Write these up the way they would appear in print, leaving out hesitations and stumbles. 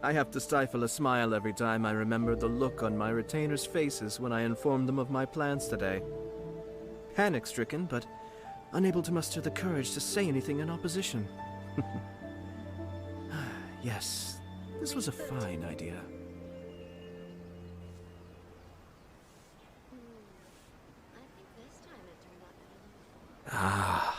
I have to stifle a smile every time I remember the look on my retainers' faces when I informed them of my plans today. Panic-stricken, but unable to muster the courage to say anything in opposition. Yes, this was a fine idea. Ah.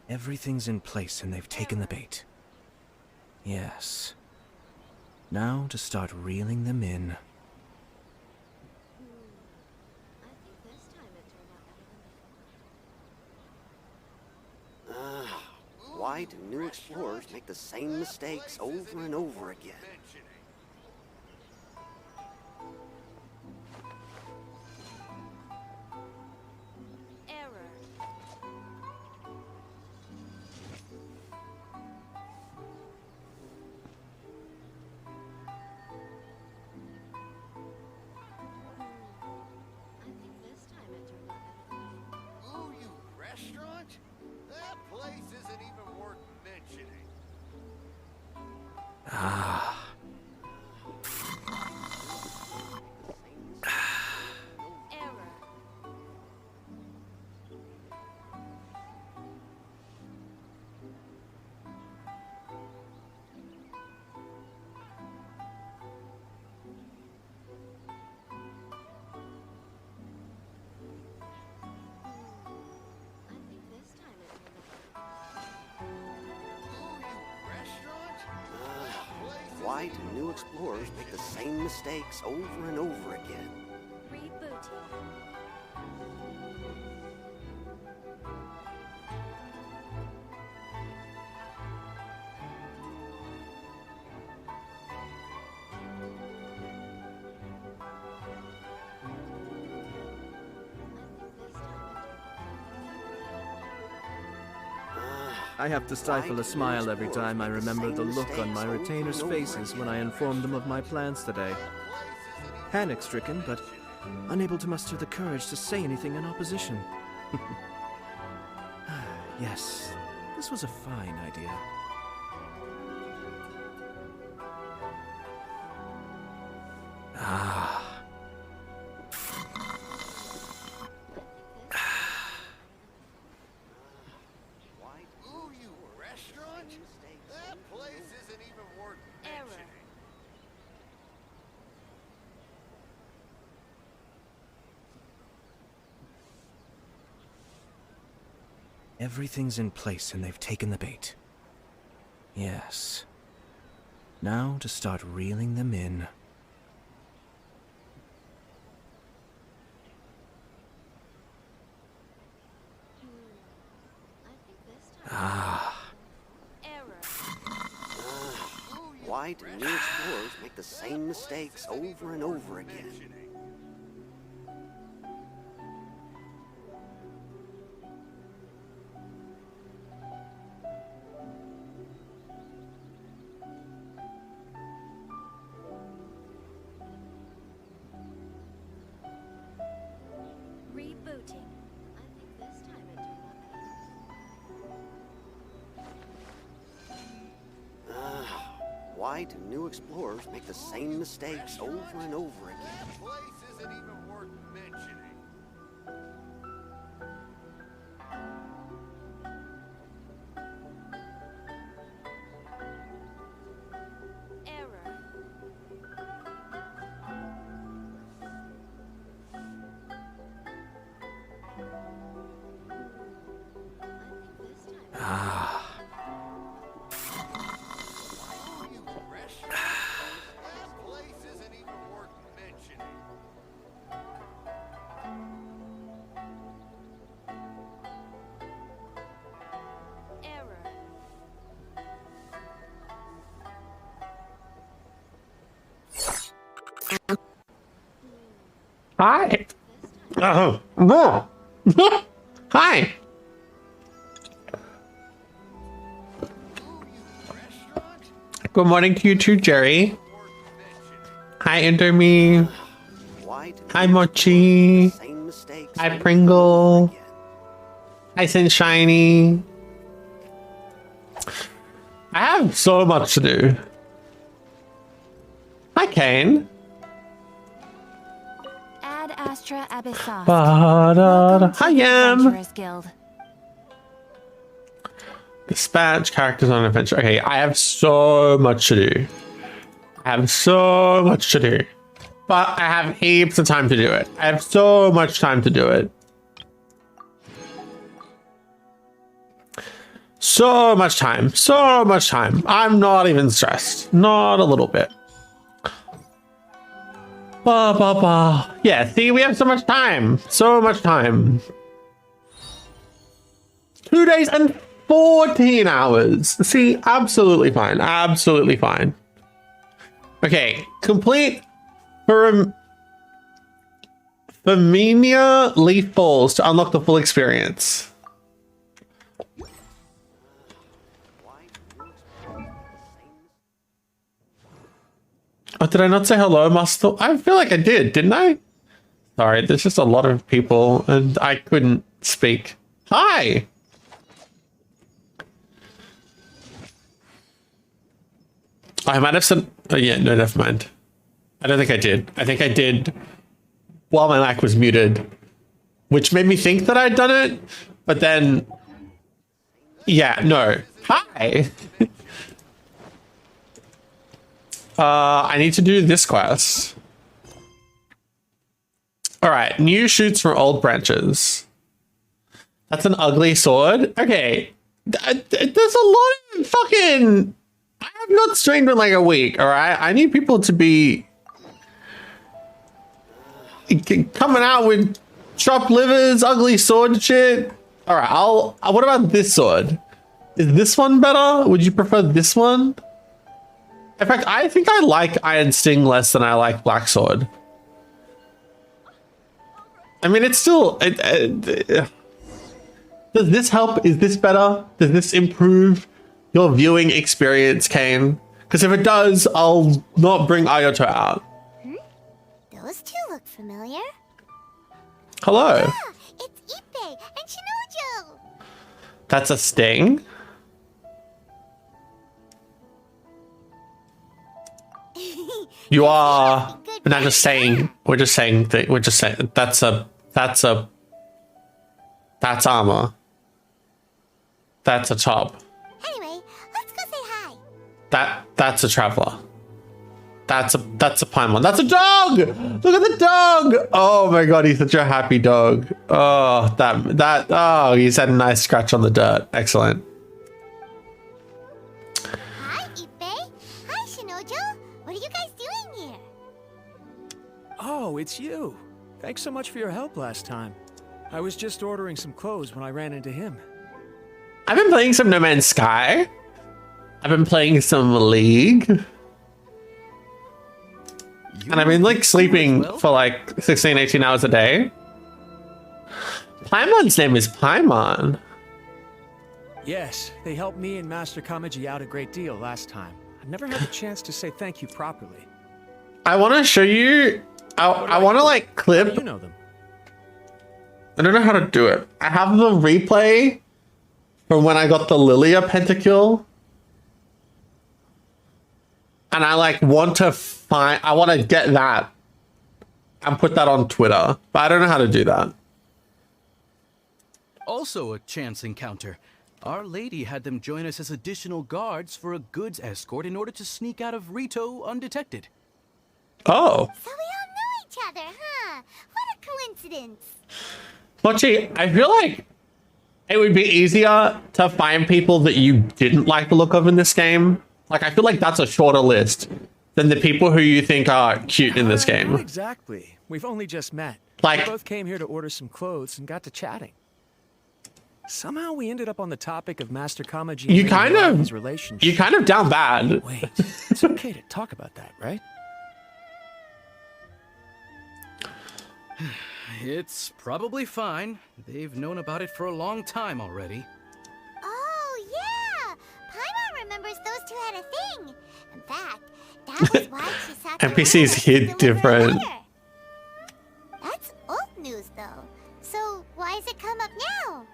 Everything's in place and they've taken the bait. Yes. Now to start reeling them in. Why do new explorers make the same mistakes over and over again? Ah. Why do new explorers make the same mistakes over and over again? Rebooting. I have to stifle a smile every time I remember the look on my retainers' faces when I informed them of my plans today. Panic-stricken, but unable to muster the courage to say anything in opposition. Yes, this was a fine idea. Ah. Everything's in place and they've taken the bait. Yes. Now to start reeling them in. Ah. Why do new explorers make the same mistakes over and over again? Rebooting. Why do new explorers make the same mistakes over and over again? That place isn't even worth mentioning. Ah. Hi. Oh. Hi. Good morning to you too, Jerry. Hi, Enderme. Why do Hi, new Mochi. explorers make the same mistakes Hi, over and Pringle. over again? Hi, Sunshiny. I have so much to do. Hi, Kane. Ad Astra Abyssos. Ba-da-da. Hi, Welcome to the Yam. Adventurers Guild. Dispatch characters on adventure. Okay, I have so much to do. I have so much to do. But I have heaps of time to do it. I have so much time to do it. So much time. So much time. I'm not even stressed. Not a little bit. Ba, ba, ba. Yeah, see, we have so much time. So much time. 2 days and 14 hours. See, absolutely fine. Absolutely fine. Okay, complete Femenia Leaf Balls to unlock the full experience. Oh, did I not say hello, Muscle? I feel like I did, didn't I? Sorry, there's just a lot of people and I couldn't speak. Hi! I might have said... Oh, yeah, no, never mind. I don't think I did. I think I did while my mic was muted, which made me think that I'd done it, but then... Yeah, no. Hi! I need to do this quest. Alright, new shoots from old branches. That's an ugly sword? Okay. There's a lot of fucking... I have not streamed in like a week, alright? I need people to be... coming out with chopped livers, ugly sword shit. Alright, what about this sword? Is this one better? Would you prefer this one? In fact, I think I like Iron Sting less than I like Black Sword. I mean, it's still... does this help? Is this better? Does this improve your viewing experience, Kane? Because if it does, I'll not bring Ayato out. Those two look familiar. Hello. Ah, it's Ippei and Shinojo. That's a sting? You are... We're not just saying... We're just saying... We're just saying... That's armor. That's a top. Anyway, let's go say hi. That's a traveler. That's a Paimon. That's a dog! Look at the dog! Oh my god, he's such a happy dog. Oh, oh, he's had a nice scratch on the dirt. Excellent. Hi, Ippei. Hi, Shinojo. What are you guys doing here? Oh, it's you. Thanks so much for your help last time. I was just ordering some clothes when I ran into him. I've been playing some No Man's Sky. I've been playing some League. And I've been like sleeping for like 16, 18 hours a day. Paimon's name is Paimon. Yes, they helped me and Master Kamaji out a great deal last time. I've never had the chance to say thank you properly. I want to show you. I want to like clip. How do you know them? I don't know how to do it. I have the replay from when I got the Lilia Pentakill. And I like want to find, I want to get that and put that on Twitter, but I don't know how to do that. Also a chance encounter. Our lady had them join us as additional guards for a goods escort in order to sneak out of Rito undetected. Oh. So we all know each other, huh? What a coincidence. Mochi, I feel like it would be easier to find people that you didn't like the look of in this game. Like, I feel like that's a shorter list than the people who you think are cute in this game. Not exactly. We've only just met. Like- We both came here to order some clothes and got to chatting. Somehow we ended up on the topic of Master Kamaji and You Lady kind of- Raven's relationship. You kind of down bad. Wait, it's okay to talk about that, right? It's probably fine. They've known about it for a long time already. Oh, yeah. Paimon remembers those two had a thing. was why Chisaki NPCs hit different. That's old news, though. So why has it come up now?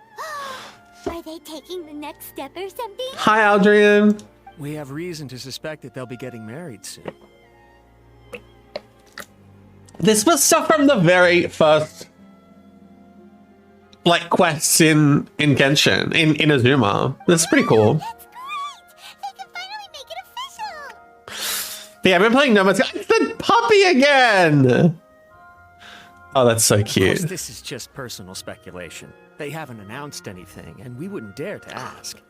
Are they taking the next step or something? Hi, Adrian. We have reason to suspect that they'll be getting married soon. This was stuff from the very first, like, quests in Genshin, in Azuma. This is pretty cool. That's great! They can finally make it official! Yeah, I've been playing No Man's Sky. It's the puppy again! Oh, that's so Of course, cute. this is just personal speculation. They haven't announced anything, and we wouldn't dare to ask.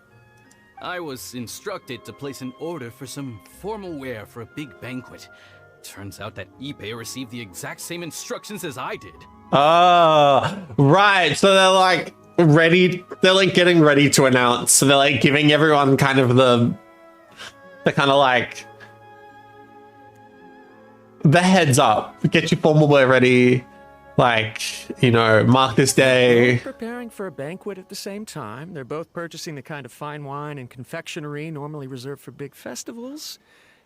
I was instructed to place an order for some formal wear for a big banquet. Turns out that Ippei received the exact same instructions as I did. Oh, right. So they're like ready. They're like getting ready to announce. So they're like giving everyone kind of the kind of like the heads up. Get your formal wear ready. Like, you know, mark this day. Both preparing for a banquet at the same time. They're both purchasing the kind of fine wine and confectionery normally reserved for big festivals.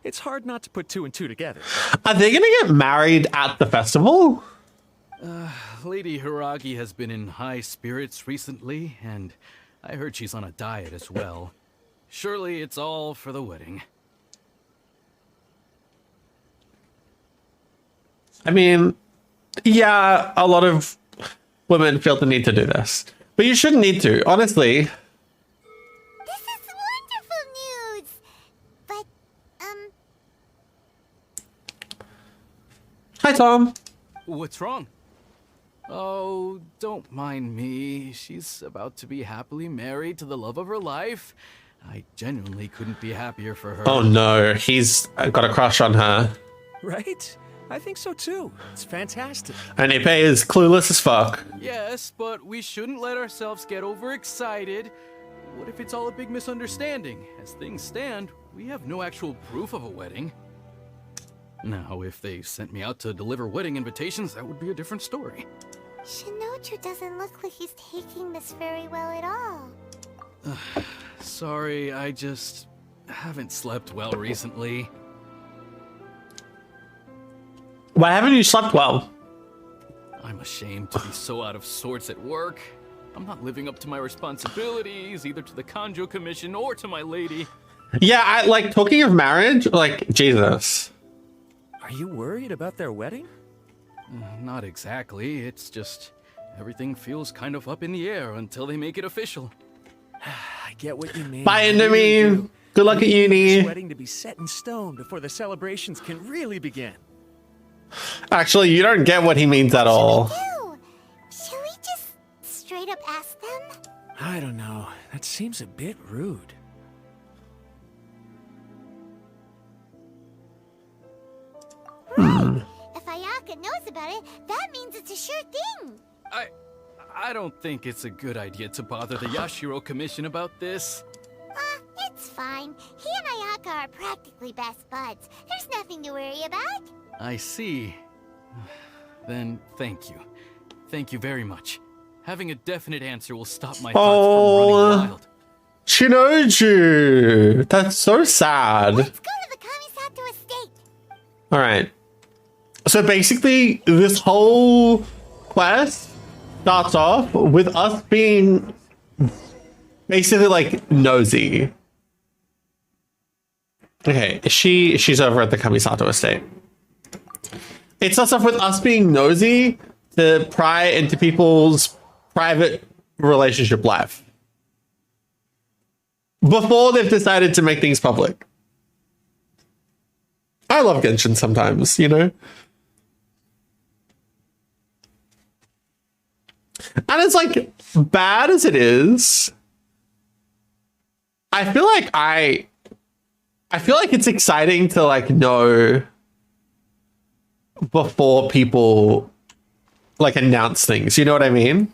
It's hard not to put two and two together. Are they gonna get married at the festival? Lady Hiragi has been in high spirits recently, and I heard she's on a diet as well. Surely it's all for the wedding. I mean, yeah, a lot of women feel the need to do this, but you shouldn't need to, honestly. This is wonderful news! But, Hi, Tom. What's wrong? Oh, don't mind me. She's about to be happily married to the love of her life. I genuinely couldn't be happier for her. Oh no, he's got a crush on her. Right? I think so too. It's fantastic. And Ippei is clueless as fuck. Yes, but we shouldn't let ourselves get overexcited. What if it's all a big misunderstanding? As things stand, we have no actual proof of a wedding. Now, if they sent me out to deliver wedding invitations, that would be a different story. Shinoju doesn't look like he's taking this very well at all. Sorry, I just haven't slept well recently. Why haven't you slept well? I'm ashamed to be so out of sorts at work. I'm not living up to my responsibilities, either to the Kanjo Commission or to my lady. Yeah, I like talking of marriage, like Jesus. Are you worried about their wedding? Not exactly, it's just everything feels kind of up in the air until they make it official. I get what you mean. Bye, I really Enderme. do. Good luck at We need uni. this wedding to be set in stone before the celebrations can really begin. Actually, you don't get what he means at all. Ew! Should we just straight up ask them? I don't know. That seems a bit rude. If Ayaka knows about it, that means it's a sure thing. I don't think it's a good idea to bother the Yashiro Commission about this. It's fine. He and Ayaka are practically best buds. There's nothing to worry about. I see. Then thank you. Thank you very much. Having a definite answer will stop my thoughts from running wild. Shinoju. That's so sad. Let's go to the Kamisato estate. All right. So basically, this whole quest starts off with us being basically like nosy. Okay, she's over at the Kamisato estate. It starts off with us being nosy to pry into people's private relationship life before they've decided to make things public. I love Genshin sometimes, you know? And it's like, bad as it is, I feel like it's exciting to like know before people like announce things. You know what I mean?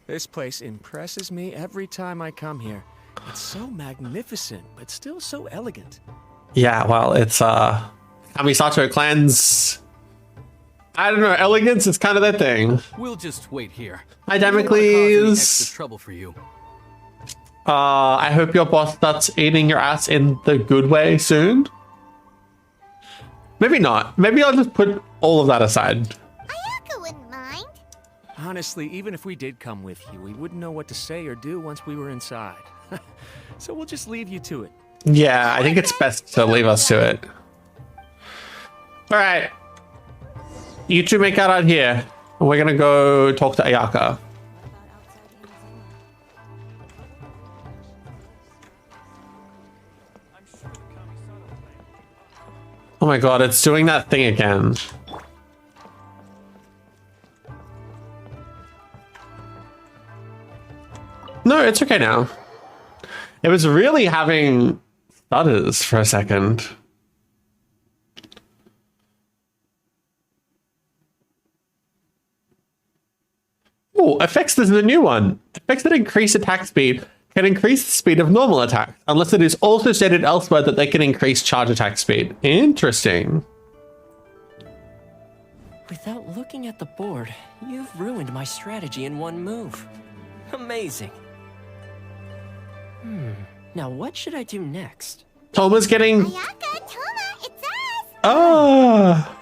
This place impresses me every time I come here. It's so magnificent, but still so elegant. Yeah, well, it's Kamisato clan's, I don't know, elegance is kind of their thing. We'll just wait here. Hi, We don't wanna cause any Damocles. extra trouble for you. I hope your boss starts eating your ass in the good way soon. Maybe not. Maybe I'll just put all of that aside. Ayaka wouldn't mind. Honestly, even if we did come with you, we wouldn't know what to say or do once we were inside. So we'll just leave you to it. Yeah, I think it's best to leave us to it. All right. You two make out here. We're gonna go talk to Ayaka. Oh my god, it's doing that thing again. No, it's okay now. It was really having stutters for a second. Oh, effects, there's a new one. Effects that increase attack speed can increase the speed of normal attacks, unless it is also stated elsewhere that they can increase charge attack speed. Interesting. Without looking at the board, you've ruined my strategy in one move. Amazing. Now what should I do next? Toma's getting... Ayaka, Toma, it's us! Oh!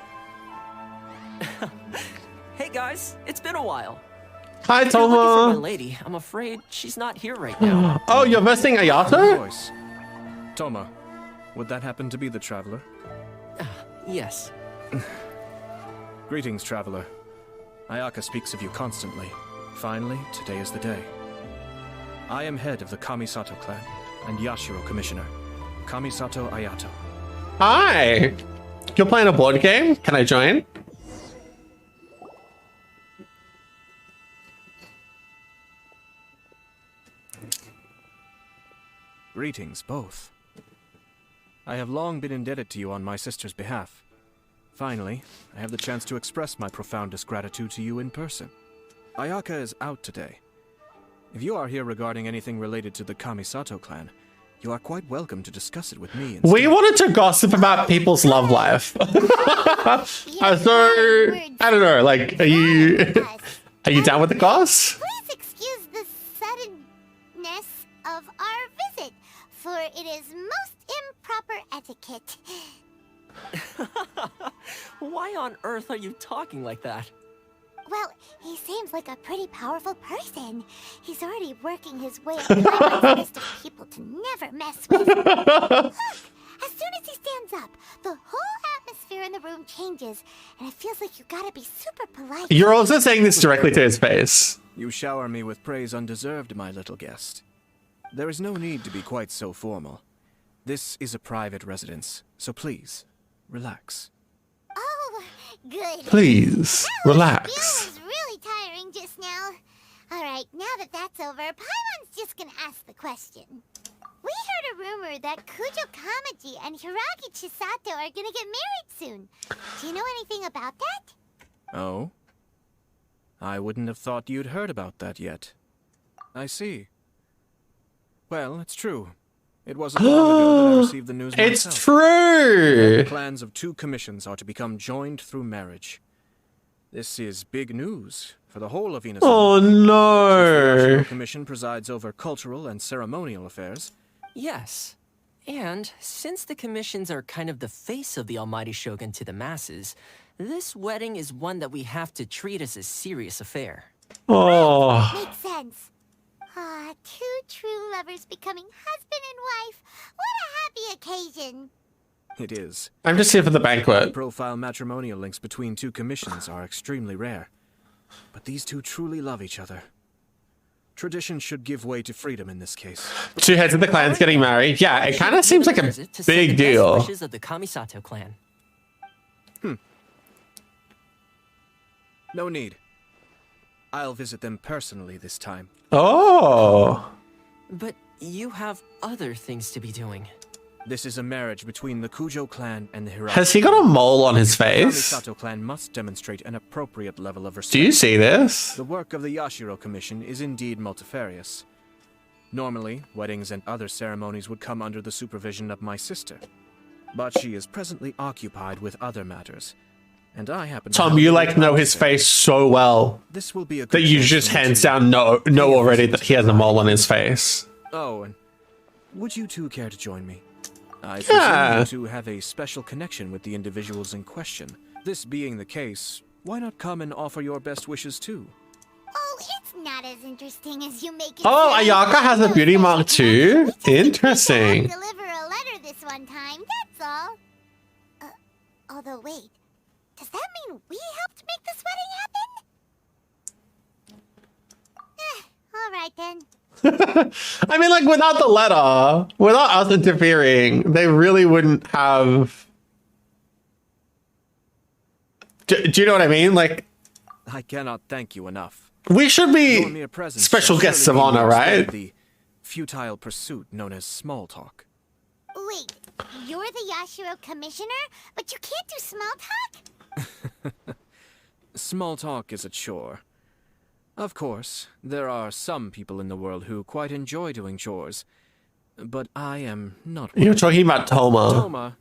Hey guys, it's been a while. Hi, If you're looking for my Toma! lady, I'm afraid she's not here right now. Oh, you're versing Ayato? Voice. Toma, would that happen to be the traveler? Yes. Greetings, traveler. Ayaka speaks of you constantly. Finally, today is the day. I am head of the Kamisato clan and Yashiro commissioner, Kamisato Ayato. Hi! You're playing a board game? Can I join? Greetings, both. I have long been indebted to you on my sister's behalf. Finally, I have the chance to express my profoundest gratitude to you in person. Ayaka is out today. If you are here regarding anything related to the Kamisato clan, you are quite welcome to discuss it with me instead. We wanted to gossip about people's love life. So, I don't know, like, are you down with the goss? Please excuse the suddenness of our visit, for it is most improper etiquette. Why on earth are you talking like that? Well, he seems like a pretty powerful person. He's already working his way up my list of people to never mess with. Look, as soon as he stands up, the whole atmosphere in the room changes, and it feels like you gotta be super polite. You're also saying this directly to his face. You shower me with praise undeserved, my little guest. There is no need to be quite so formal. This is a private residence, so please, relax. Oh, good. Please, That relax. was really tiring just now. Alright, now that that's over, Paimon's just gonna ask the question. We heard a rumor that Kujo Kamaji and Hiragi Chisato are gonna get married soon. Do you know anything about that? Oh? I wouldn't have thought you'd heard about that yet. I see. Well, it's true. It wasn't long ago that I received the news It's myself. true! The clans of two commissions are to become joined through marriage. This is big news for the whole of Inazuma. Oh The no! National Commission presides over cultural and ceremonial affairs. Yes. And since the commissions are kind of the face of the Almighty Shogun to the masses, this wedding is one that we have to treat as a serious affair. Oh. Makes sense. Ah, two true lovers becoming husband and wife. What a happy occasion. It is. I'm just here for the banquet. Profile matrimonial links between two commissions are extremely rare. But these two truly love each other. Tradition should give way to freedom in this case. Two heads of the clans getting married. Yeah, it kind of seems like a To send big the best deal. wishes of the Kamisato clan. No need. I'll visit them personally this time. Oh. But you have other things to be doing. This is a marriage between the Kujo clan and the Hiragi. Has he got a mole on his The face? Kamisato clan must demonstrate an appropriate level of respect. Do you see this? The work of the Yashiro Commission is indeed multifarious. Normally, weddings and other ceremonies would come under the supervision of my sister. But she is presently occupied with other matters. And I happen to Tom, help you with like know his outfit. face so well This will be a that good you chance just for me hands to down know pay a already visit that to he has a Hiragi. mole on his face. Oh, and would you two care to join me? I presume Yeah. you two have a special connection with the individuals in question. This being the case, why not come and offer your best wishes too? Oh, it's not as interesting as you make it Oh, sound. Ayaka has a beauty mark too? Interesting. Deliver a letter this one time, that's all. Although, wait. Does that mean we helped make this wedding happen? All right then. I mean, like, without the letter, without us interfering, they really wouldn't have... Do you know what I mean? Like, I cannot thank you enough. we should Your be mere presence special shall guests surely of be honor, more right? of the futile pursuit known as small talk. Wait, you're the Yashiro commissioner, but you can't do small talk? Small talk is a chore. Of course, there are some people in the world who quite enjoy doing chores, but I am not one. You're talking about Toma. Toma,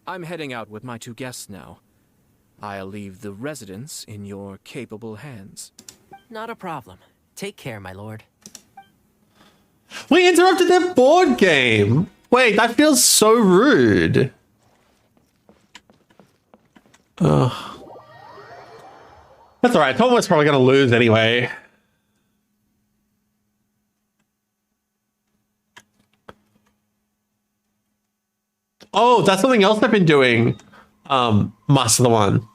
I'm heading out with my two guests now. I'll leave the residence in your capable hands. Not a problem. Take care, my lord. We interrupted their board game. Wait, that feels so rude. Ugh. That's alright. Toma's probably going to lose anyway. Oh, that's something else I've been doing. Master the One.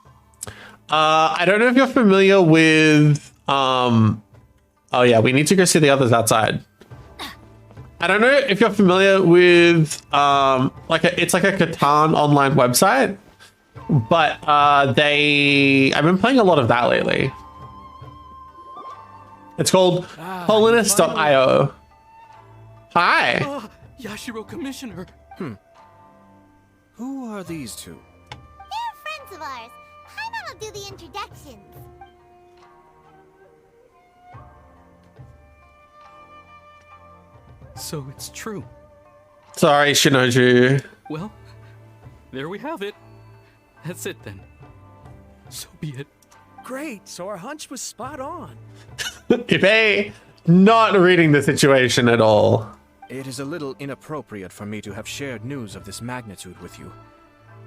I don't know if you're familiar with... Oh yeah, we need to go see the others outside. I don't know if you're familiar with it's like a Catan online website, but I've been playing a lot of that lately. It's called holiness.io. Hi. Yashiro Commissioner. Who are these two? They're friends of ours. Paimon will do the introductions. So it's true. Sorry, Shinoju. Well, there we have it. That's it then. So be it. Great, so our hunch was spot on. Ippei, not reading the situation at all. It is a little inappropriate for me to have shared news of this magnitude with you.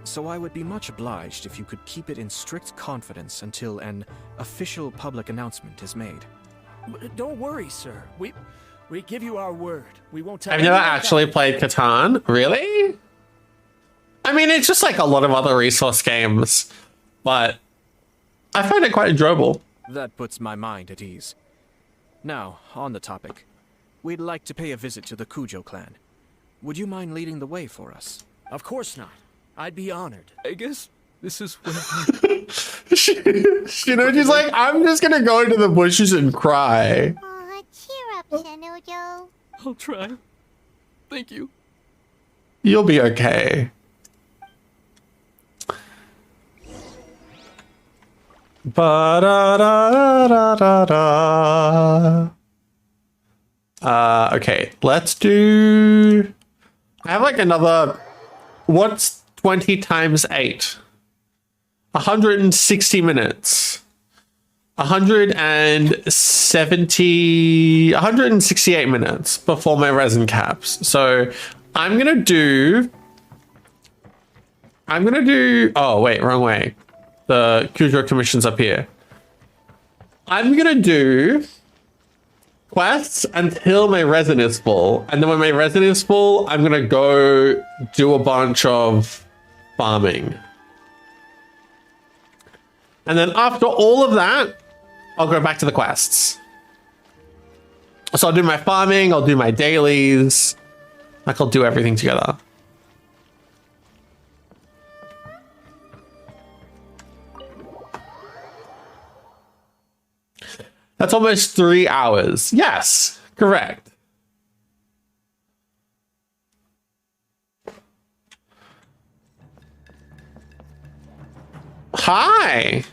So I would be much obliged if you could keep it in strict confidence until an official public announcement is made. Don't worry, sir. We give you our word. We won't tell I've never anyone actually about played Catan. Really? I mean, it's just like a lot of other resource games, but I find it quite enjoyable. That puts my mind at ease. Now, on the topic. We'd like to pay a visit to the Kujo clan. Would you mind leading the way for us? it. Of course not. I'd be honored. I guess this is where Shinoju's like, I'm just gonna go into the bushes and cry. Aw, cheer up, Shinojo. I'll try. Thank you. You'll be okay. Ba-da-da-da-da-da. Okay, let's do... I have like another... What's 20 times 8? 160 minutes. 168 minutes before my resin caps. So I'm gonna do... Oh, wait, wrong way. The Kujo commission's up here. I'm gonna do quests until my resin is full. And then when my resin is full, I'm gonna go do a bunch of farming. And then after all of that, I'll go back to the quests. So I'll do my farming, I'll do my dailies. Like, I'll do everything together. That's almost 3 hours. Yes, correct. Hi.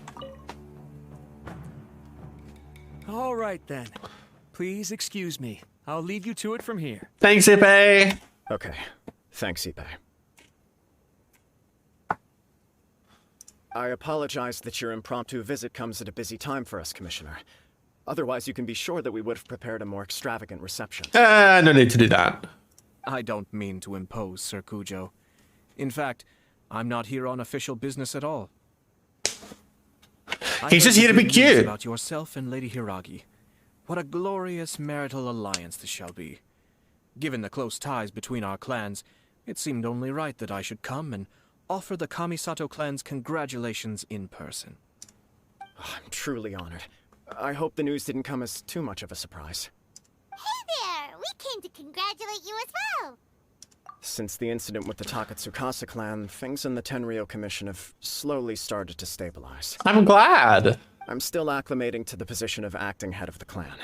All right, then. Please excuse me. I'll leave you to it from here. Thanks, Ippei. Okay. Thanks, Ippei. I apologize that your impromptu visit comes at a busy time for us, Commissioner. Otherwise, you can be sure that we would have prepared a more extravagant reception. No need to do that. I don't mean to impose, Sir Kujo. In fact, I'm not here on official business at all. He's just here to be good news cute. About yourself and Lady Hiragi. What a glorious marital alliance this shall be. Given the close ties between our clans, it seemed only right that I should come and offer the Kamisato clan's congratulations in person. I'm truly honored. I hope the news didn't come as too much of a surprise. Hey there! We came to congratulate you as well! Since the incident with the Takatsukasa clan, things in the Tenryou Commission have slowly started to stabilize. I'm glad. I'm still acclimating to the position of acting head of the clan.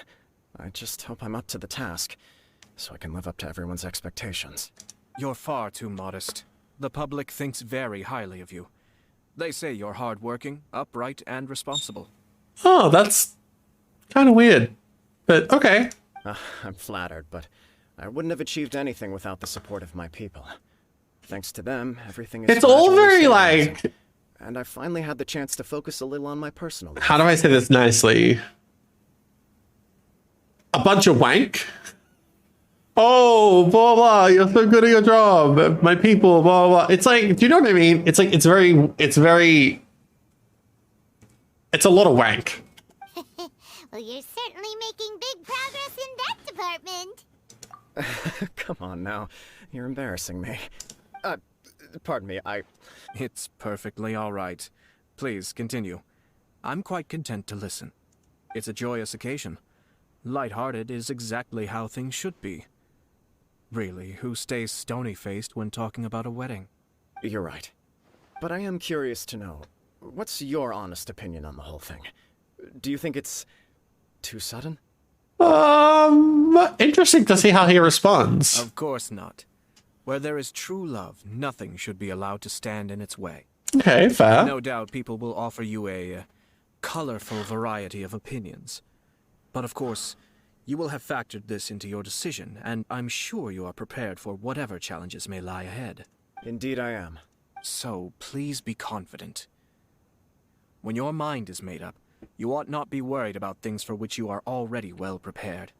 I just hope I'm up to the task, so I can live up to everyone's expectations. You're far too modest. The public thinks very highly of you. They say you're hardworking, upright, and responsible. Oh, that's kind of weird. But okay. I'm flattered, but I wouldn't have achieved anything without the support of my people. Thanks to them, everything is It's all gradually very stabilizing, like... and I finally had the chance to focus a little on my personal life. How do I say this nicely? A bunch of wank? Oh, blah, blah, you're so good at your job. My people, blah, blah. It's like, do you know what I mean? It's like, it's a lot of wank. Well, you're certainly making big progress in that department. Come on now, you're embarrassing me. Pardon me, It's perfectly all right. Please, continue. I'm quite content to listen. It's a joyous occasion. Light-hearted is exactly how things should be. Really, who stays stony-faced when talking about a wedding? You're right. But I am curious to know, what's your honest opinion on the whole thing? Do you think it's too sudden? Interesting to see how he responds. Of course not. Where there is true love, nothing should be allowed to stand in its way. Okay, fair. No doubt people will offer you a colorful variety of opinions. But of course, you will have factored this into your decision, and I'm sure you are prepared for whatever challenges may lie ahead. Indeed I am. So please be confident. When your mind is made up, you ought not be worried about things for which you are already well prepared.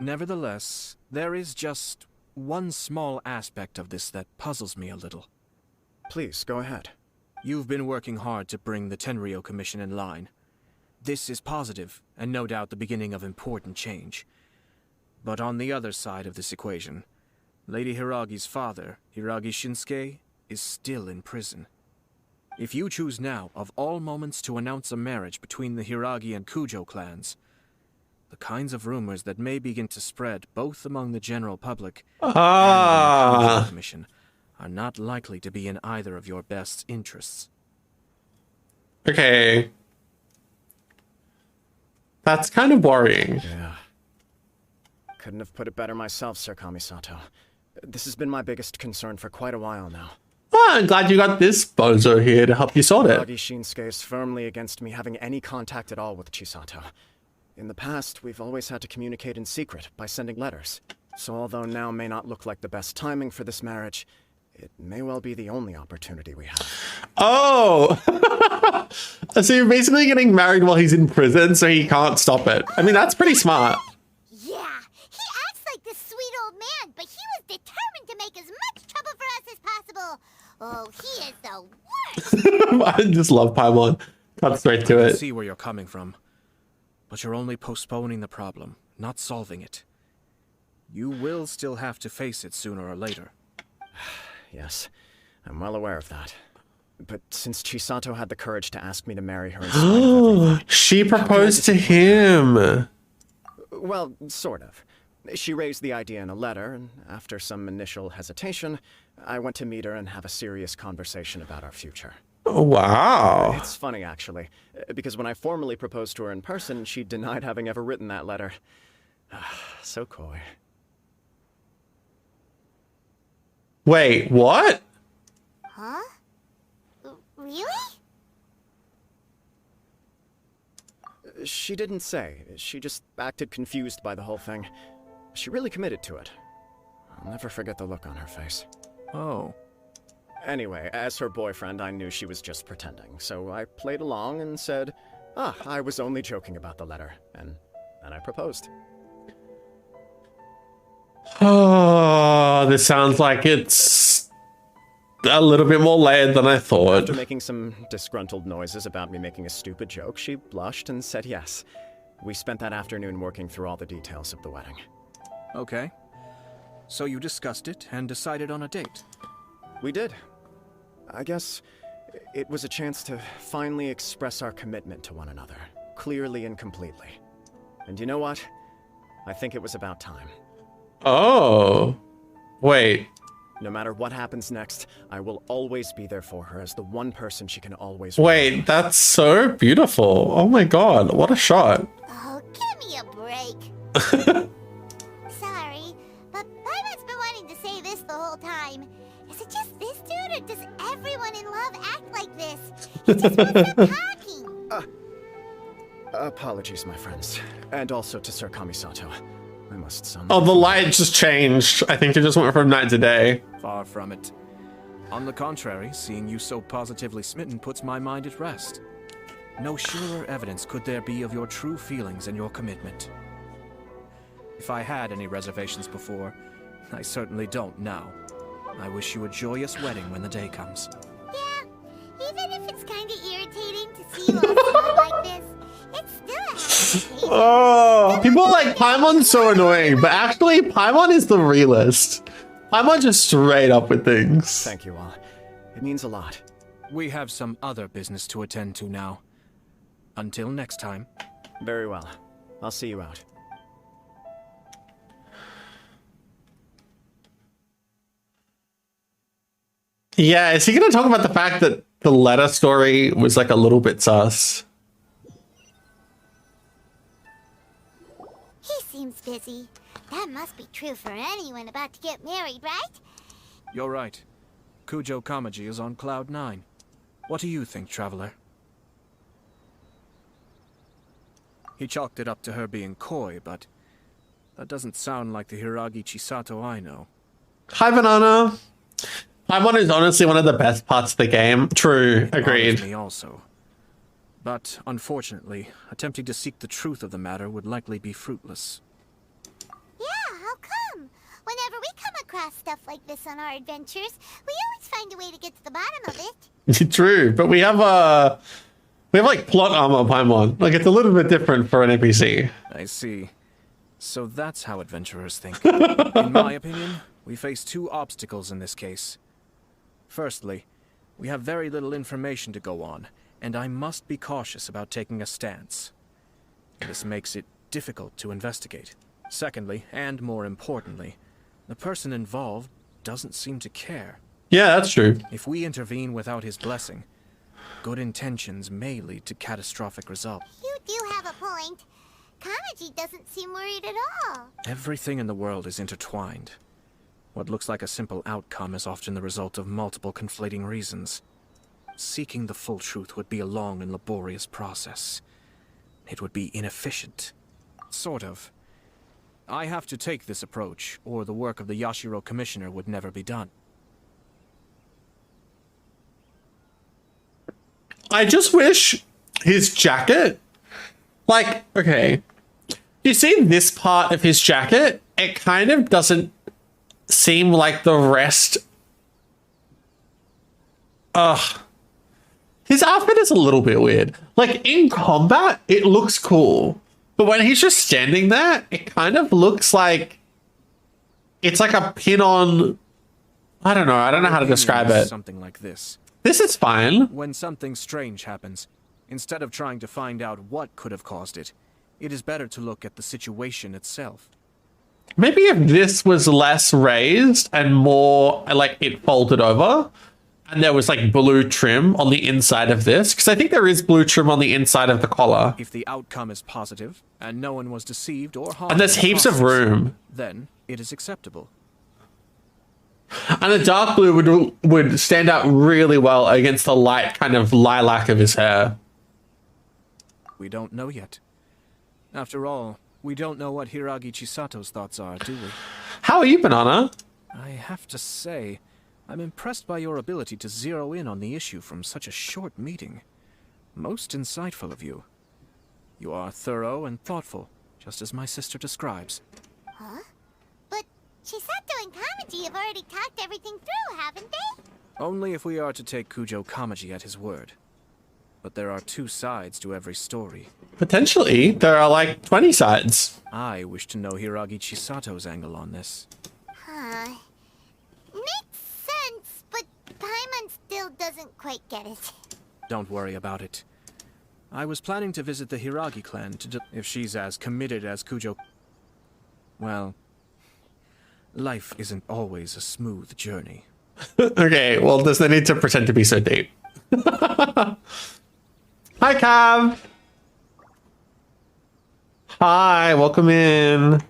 Nevertheless, there is just one small aspect of this that puzzles me a little. Please, go ahead. You've been working hard to bring the Tenryou Commission in line. This is positive, and no doubt the beginning of important change. But on the other side of this equation, Lady Hiragi's father, Hiragi Shinsuke, is still in prison. If you choose now, of all moments, to announce a marriage between the Hiragi and Kujo clans, the kinds of rumors that may begin to spread both among the general public and the Kujo Commission are not likely to be in either of your best interests. Okay. That's kind of worrying. Yeah. Couldn't have put it better myself, Sir Kamisato. This has been my biggest concern for quite a while now. Oh, I'm glad you got this bozo here to help you sort it. Hiragi Shinsuke is firmly against me having any contact at all with Chisato. In the past, we've always had to communicate in secret by sending letters. So although now may not look like the best timing for this marriage, it may well be the only opportunity we have. Oh! So you're basically getting married while he's in prison, so he can't stop it. I mean, that's pretty smart. Yeah, he acts like this sweet old man, but he was determined to make as much trouble for us as possible. Oh, he is the worst. I just love Paimon. Cut straight to I it. see where you're coming from, but you're only postponing the problem, not solving it. You will still have to face it sooner or later. Yes, I'm well aware of that. But since Chisato had the courage to ask me to marry her in spite of everything, She proposed to him. well, sort of. She raised the idea in a letter, and after some initial hesitation, I went to meet her and have a serious conversation about our future. Oh, wow. It's funny, actually, because when I formally proposed to her in person, she denied having ever written that letter. So coy. Wait, what? Huh? Really? She didn't say. She just acted confused by the whole thing. She really committed to it. I'll never forget the look on her face. Oh. Anyway, as her boyfriend, I knew she was just pretending, so I played along and said, I was only joking about the letter, and then I proposed. Oh, this sounds like it's a little bit more layered than I thought. After making some disgruntled noises about me making a stupid joke, she blushed and said yes. We spent that afternoon working through all the details of the wedding. Okay. So you discussed it and decided on a date. We did. I guess it was a chance to finally express our commitment to one another, clearly and completely. And you know what? I think it was about time. Oh. Wait. No matter what happens next, I will always be there for her as the one person she can always Wait, that's so beautiful. Oh my god, what a shot. Oh, give me a break. Sorry, but Paimon's been wanting to say this the whole time. Is it just this dude, or does everyone in love act like this? He just won't stop talking. Apologies, my friends. And also to Sir Kamisato. I must summon... Oh, the light just changed. I think it just went from night to day. Far from it. On the contrary, seeing you so positively smitten puts my mind at rest. No surer evidence could there be of your true feelings and your commitment. If I had any reservations before, I certainly don't now. I wish you a joyous wedding when the day comes. Yeah, even if it's kind of irritating to see you all smile like this, it's still Oh, people are like, Paimon's so annoying, but actually, Paimon is the realist. Paimon just straight up with things. Thank you all. It means a lot. We have some other business to attend to now. Until next time. Very well. I'll see you out. Yeah, is he going to talk about the fact that the letter story was like a little bit sus? He seems busy. That must be true for anyone about to get married, right? You're right. Kujo Kamaji is on cloud 9. What do you think, Traveler? He chalked it up to her being coy, but that doesn't sound like the Hiragi Chisato I know. Hi, Banana. Paimon is honestly one of the best parts of the game. True, agreed. Me also. But unfortunately, attempting to seek the truth of the matter would likely be fruitless. Yeah, how come? Whenever we come across stuff like this on our adventures, we always find a way to get to the bottom of it. True, but we have like plot armor Paimon. Like it's a little bit different for an NPC. I see. So that's how adventurers think. In my opinion, we face two obstacles in this case. Firstly, we have very little information to go on, and I must be cautious about taking a stance. This makes it difficult to investigate. Secondly, and more importantly, the person involved doesn't seem to care. Yeah, that's true. If we intervene without his blessing, good intentions may lead to catastrophic results. You do have a point. Kamaji doesn't seem worried at all. Everything in the world is intertwined. What looks like a simple outcome is often the result of multiple conflating reasons. Seeking the full truth would be a long and laborious process. It would be inefficient. Sort of. I have to take this approach, or the work of the Yashiro Commissioner would never be done. I just wish his jacket, like, okay, you see this part of his jacket? It kind of doesn't seem like the rest. His outfit is a little bit weird. Like in combat, it looks cool. But when he's just standing there, it kind of looks like it's like a pin on. I don't know how to describe it. Something like this. This is fine. When something strange happens, instead of trying to find out what could have caused it, it is better to look at the situation itself. Maybe if this was less raised and more like it folded over and there was like blue trim on the inside of this, because I think there is blue trim on the inside of the collar. If the outcome is positive and no one was deceived or harmed, and there's heaps of room, then it is acceptable. And the dark blue would stand out really well against the light kind of lilac of his hair. We don't know yet. After all, we don't know what Hiragi Chisato's thoughts are, do we? How are you, Banana? I have to say, I'm impressed by your ability to zero in on the issue from such a short meeting. Most insightful of you. You are thorough and thoughtful, just as my sister describes. Huh? But Chisato and Kamaji have already talked everything through, haven't they? Only if we are to take Kujo Kamaji at his word. But there are two sides to every story. Potentially, there are like 20 sides. I wish to know Hiragi Chisato's angle on this. Huh. Makes sense, but Paimon still doesn't quite get it. Don't worry about it. I was planning to visit the Hiragi clan if she's as committed as Kujo. Well, life isn't always a smooth journey. Okay, well, does there need to pretend to be so deep? Hi, Cav. Hi, welcome in.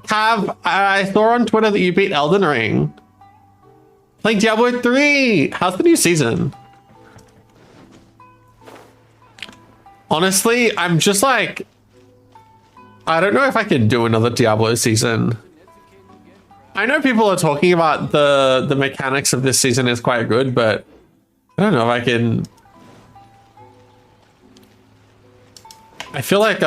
Cav, I saw on Twitter that you beat Elden Ring. Playing Diablo 3. How's the new season? Honestly, I'm just like, I don't know if I can do another Diablo season. I know people are talking about the mechanics of this season is quite good, but I don't know if I can. I feel like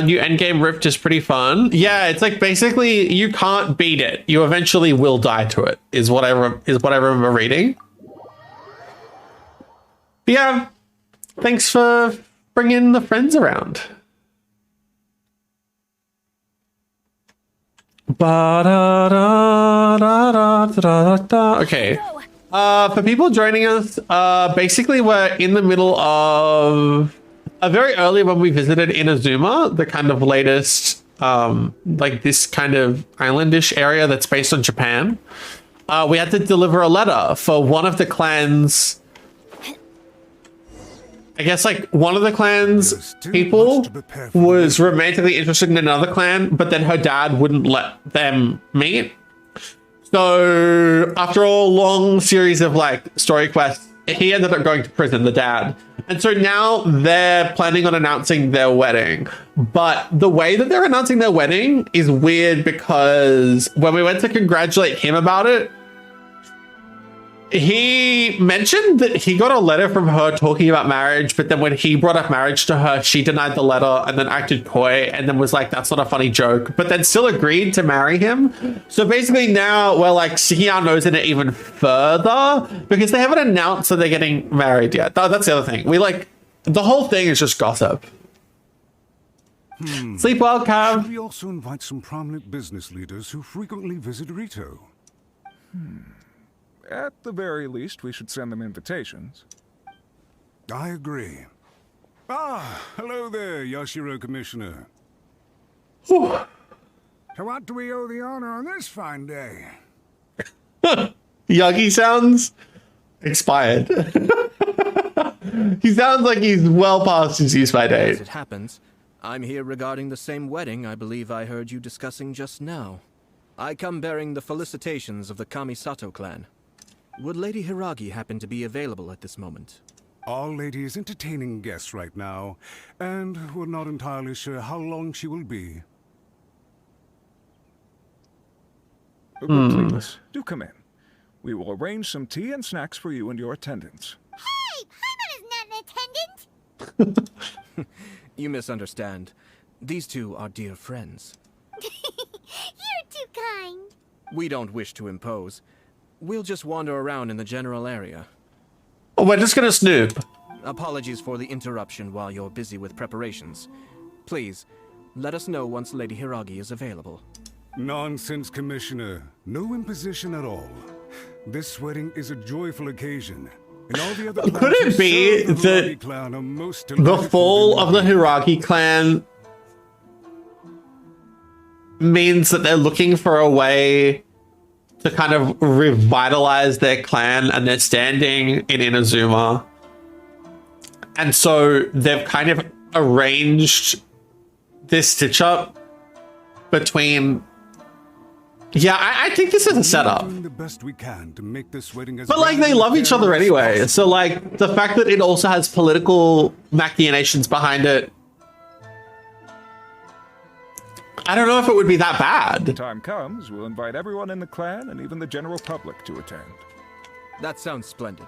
new endgame Rift is pretty fun. Yeah, it's like basically you can't beat it. You eventually will die to it. Is what I remember reading. But yeah, thanks for bringing the friends around. Okay. For people joining us, basically we're in the middle of very early when we visited Inazuma, the kind of latest, like this kind of islandish area that's based on Japan. We had to deliver a letter for one of the clans. I guess like one of the clan's people was romantically interested in another clan, but then her dad wouldn't let them meet. So after a long series of like story quests, he ended up going to prison, the dad. And so now they're planning on announcing their wedding. But the way that they're announcing their wedding is weird because when we went to congratulate him about it, he mentioned that he got a letter from her talking about marriage, but then when he brought up marriage to her, she denied the letter and then acted coy and then was like, that's not a funny joke, but then still agreed to marry him. So basically now we're like sticking our nose in it even further because they haven't announced that they're getting married yet. That's the other thing. We like, the whole thing is just gossip. Sleep well, Cav. Should we also invite some prominent business leaders who frequently visit Rito? At the very least, we should send them invitations. I agree. Ah, hello there, Yashiro Commissioner. Whew. To what do we owe the honor on this fine day? Yagi sounds expired. He sounds like he's well past his use-by date. As it happens, I'm here regarding the same wedding I believe I heard you discussing just now. I come bearing the felicitations of the Kamisato clan. Would Lady Hiragi happen to be available at this moment? Our lady is entertaining guests right now, and we're not entirely sure how long she will be. But please, do come in. We will arrange some tea and snacks for you and your attendants. Hey! Paimon is not an attendant! You misunderstand. These two are dear friends. You're too kind. We don't wish to impose. We'll just wander around in the general area. Oh, we're just gonna snoop. Apologies for the interruption while you're busy with preparations. Please, let us know once Lady Hiragi is available. Nonsense, Commissioner. No imposition at all. This wedding is a joyful occasion. And all the other Could it be that the fall of the Hiragi clan means that they're looking for a way to kind of revitalize their clan and their standing in Inazuma? And so they've kind of arranged this stitch up between... Yeah, I think this is a setup. The best we can to make this wedding as but like they love each other anyway. So like the fact that it also has political machinations behind it, I don't know if it would be that bad. When time comes, we'll invite everyone in the clan and even the general public to attend. That sounds splendid.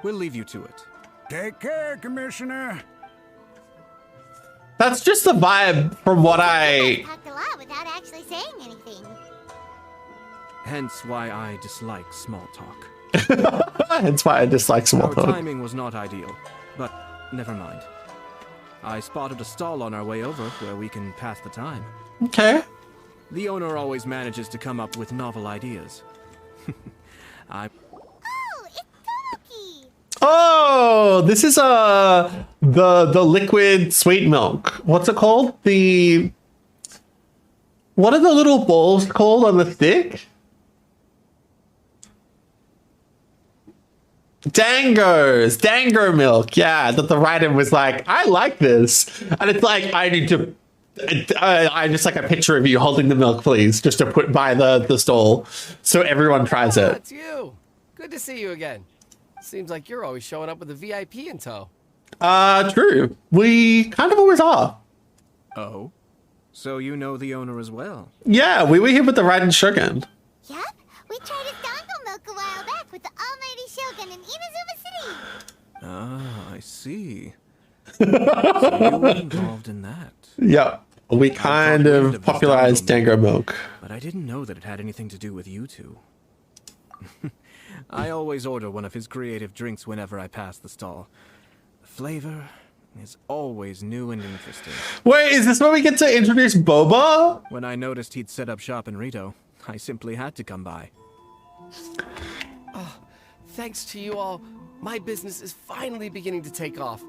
We'll leave you to it. Take care, Commissioner. That's just the vibe from what I... Talked a lot without actually saying anything. Hence why I dislike small talk. Hence why I dislike small Our talk. timing was not ideal, but never mind. I spotted a stall on our way over where we can pass the time. Okay. The owner always manages to come up with novel ideas. Oh, it's Toki! Oh, this is the liquid sweet milk. What's it called? What are the little balls called on the stick? Dangos, Dango milk. Yeah, that the writer was like, I like this, and it's like I need to. I just like a picture of you holding the milk, please, just to put by the stall, so everyone tries it. It's you. Good to see you again. Seems like you're always showing up with a VIP in tow. True. We kind of always are. Oh, so you know the owner as well? Yeah, we were here with the Raiden Shogun. Yep, we tried his dango milk a while back with the almighty Shogun in Inazuma City. Ah, I see. So you were involved in that. Yeah, we kind of popularized Dango milk. But I didn't know that it had anything to do with you two. I always order one of his creative drinks whenever I pass the stall. The flavor is always new and interesting. Wait, is this where we get to introduce Boba? When I noticed he'd set up shop in Rito, I simply had to come by. Oh, thanks to you all, my business is finally beginning to take off.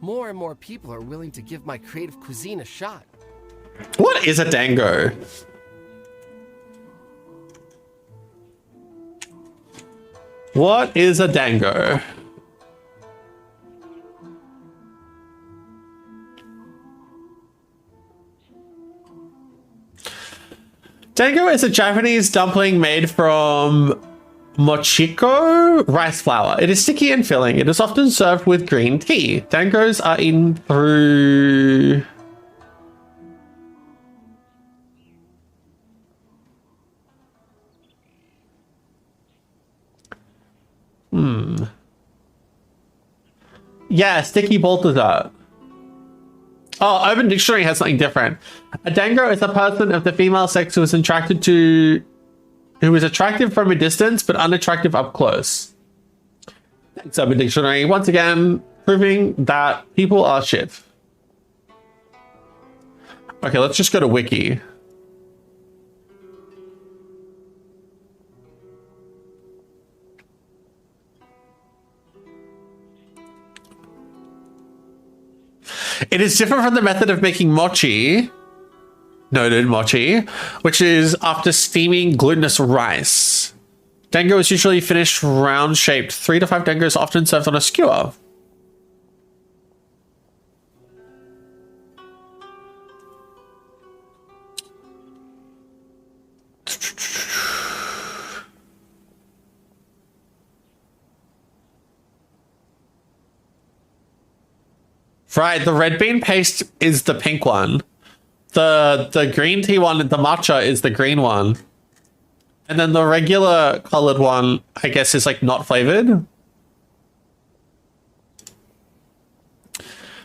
More and more people are willing to give my creative cuisine a shot. What is a dango? What is a dango? Dango is a Japanese dumpling made from mochiko rice flour. It is sticky and filling. It is often served with green tea. Dangos are eaten through... Yeah, sticky ball dessert. Oh, Urban Dictionary has something different. A dango is a person of the female sex who is attracted to... who is attractive from a distance, but unattractive up close. Thanks, Urban Dictionary. Once again, proving that people are shit. Okay, let's just go to Wiki. It is different from the method of making mochi, noted mochi, which is after steaming glutinous rice. Dango is usually finished round-shaped. 3 to 5 dangos are often served on a skewer. Right, the red bean paste is the pink one. The green tea one and the matcha is the green one. And then the regular colored one, I guess, is like not flavored.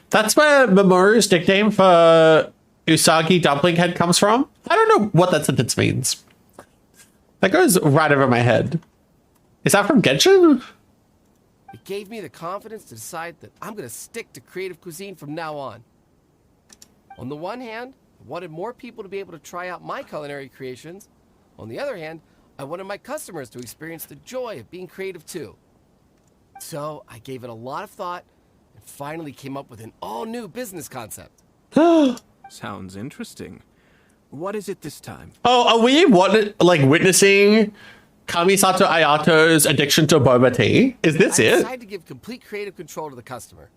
That's where Mamoru's nickname for Usagi Dumpling Head comes from. I don't know what that sentence means. That goes right over my head. Is that from Genshin? It gave me the confidence to decide that I'm going to stick to creative cuisine from now on. On the one hand, I wanted more people to be able to try out my culinary creations. On the other hand, I wanted my customers to experience the joy of being creative too. So I gave it a lot of thought and finally came up with an all-new business concept. Sounds interesting. What is it this time? Oh, are we witnessing Kamisato Ayato's addiction to boba tea? Is this I it? decided to give complete creative control to the customer.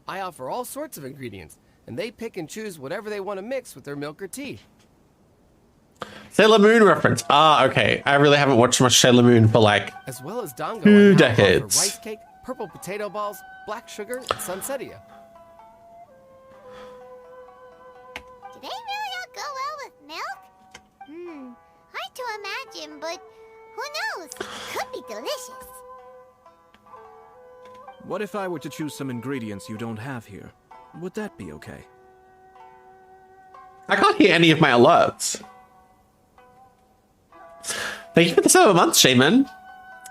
I offer all sorts of ingredients, and they pick and choose whatever they want to mix with their milk or tea. Sailor Moon reference. Ah, okay. I really haven't watched much Sailor Moon for like As well as Dango, 2 I now decades. offer rice cake, purple potato balls, black sugar, and sunsettia. Do they really all go well with milk? Hard to imagine, but who knows? It could be delicious. What if I were to choose some ingredients you don't have here? Would that be okay? I can't hear any of my alerts. Thank you for the 7 months, Shaman.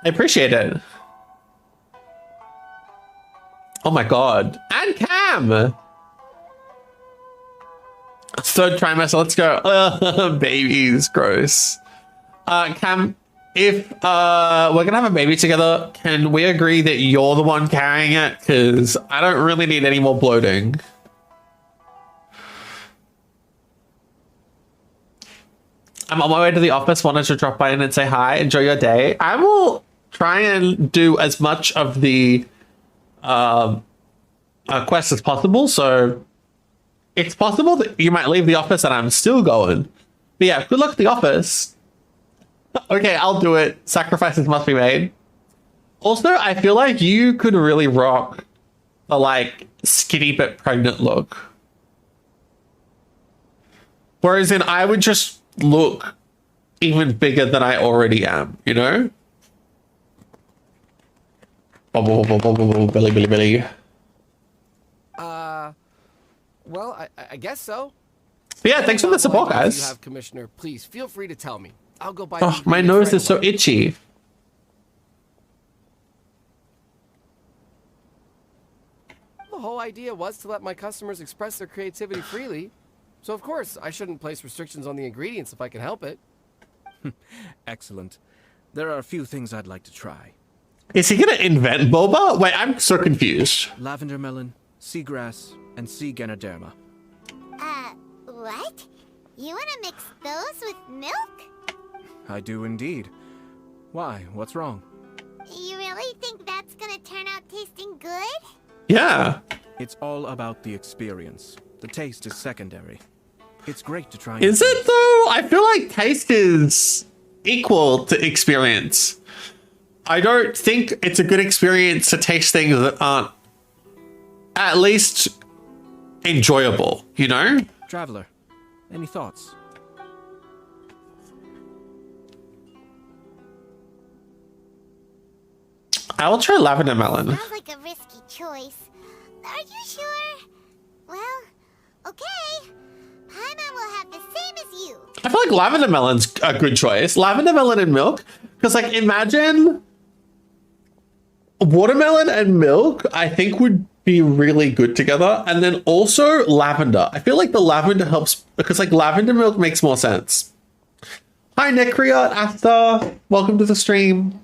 I appreciate it. Oh my god. And Cam! Third trimester, let's go. Babies, gross. Cam, if we're gonna have a baby together, can we agree that you're the one carrying it? Because I don't really need any more bloating. I'm on my way to the office, wanted to drop by in and say hi, enjoy your day. I will try and do as much of the quest as possible, so it's possible that you might leave the office and I'm still going. But yeah, good luck at the office. Okay, I'll do it. Sacrifices must be made. Also, I feel like you could really rock the, like, skinny but pregnant look. Whereas in I would just look even bigger than I already am, you know? Billy. Well, I guess so. But yeah, thanks for the support, If guys. you have, Commissioner, please feel free to tell me. I'll go buy. Oh, my nose is so itchy. The whole idea was to let my customers express their creativity freely. So of course, I shouldn't place restrictions on the ingredients if I can help it. Excellent. There are a few things I'd like to try. Is he gonna invent boba? Wait, I'm so confused. Lavender melon, seagrass, and sea ganoderma. What? You wanna mix those with milk? I do indeed. Why? What's wrong? You really think that's gonna turn out tasting good? Yeah. It's all about the experience. The taste is secondary. It's great to try. Is it though? I feel like taste is equal to experience. I don't think it's a good experience to taste things that aren't at least enjoyable, you know? Traveler, any thoughts? I will try lavender melon. Sounds like a risky choice. Are you sure? Well, okay. Paimon will have the same as you. I feel like lavender melon's a good choice. Lavender melon and milk. Because, like, imagine watermelon and milk, I think would be really good together. And then also lavender. I feel like the lavender helps because, like, lavender milk makes more sense. Hi, Necreot, Asta. Welcome to the stream.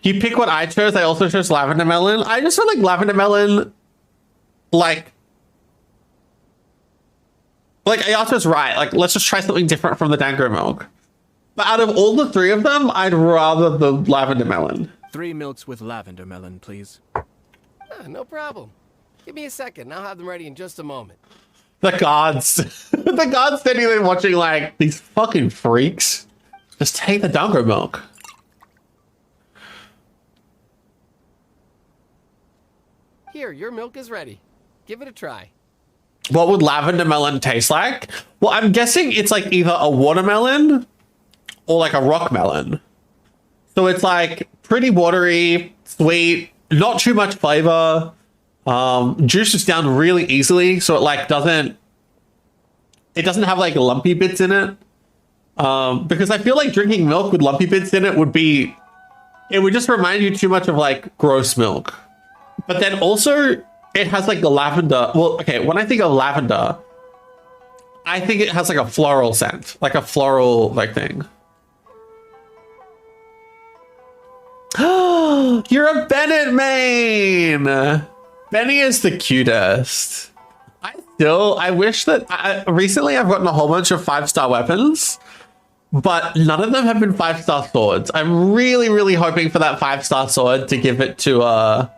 You pick what I chose. I also chose lavender melon. I just feel like lavender melon, like Ayato's right. Like, let's just try something different from the dango milk. But out of all the three of them, I'd rather the lavender melon. 3 milks with lavender melon, please. No problem. Give me a second. I'll have them ready in just a moment. The guards, the guards standing there watching like these fucking freaks. Just take the dango milk. Here, your milk is ready. Give it a try. What would lavender melon taste like? Well, I'm guessing it's like either a watermelon or like a rock melon. So it's like pretty watery, sweet, not too much flavor. Juices down really easily, so it like doesn't have like lumpy bits in it. Because I feel like drinking milk with lumpy bits in it would just remind you too much of like gross milk. But then also it has like the lavender. Well, okay, when I think of lavender, I think it has like a floral scent, like a floral like thing. You're a Bennett main. Benny is the cutest. I wish that recently I've gotten a whole bunch of 5-star weapons, but none of them have been 5-star swords. I'm really, really hoping for that 5-star sword to give it to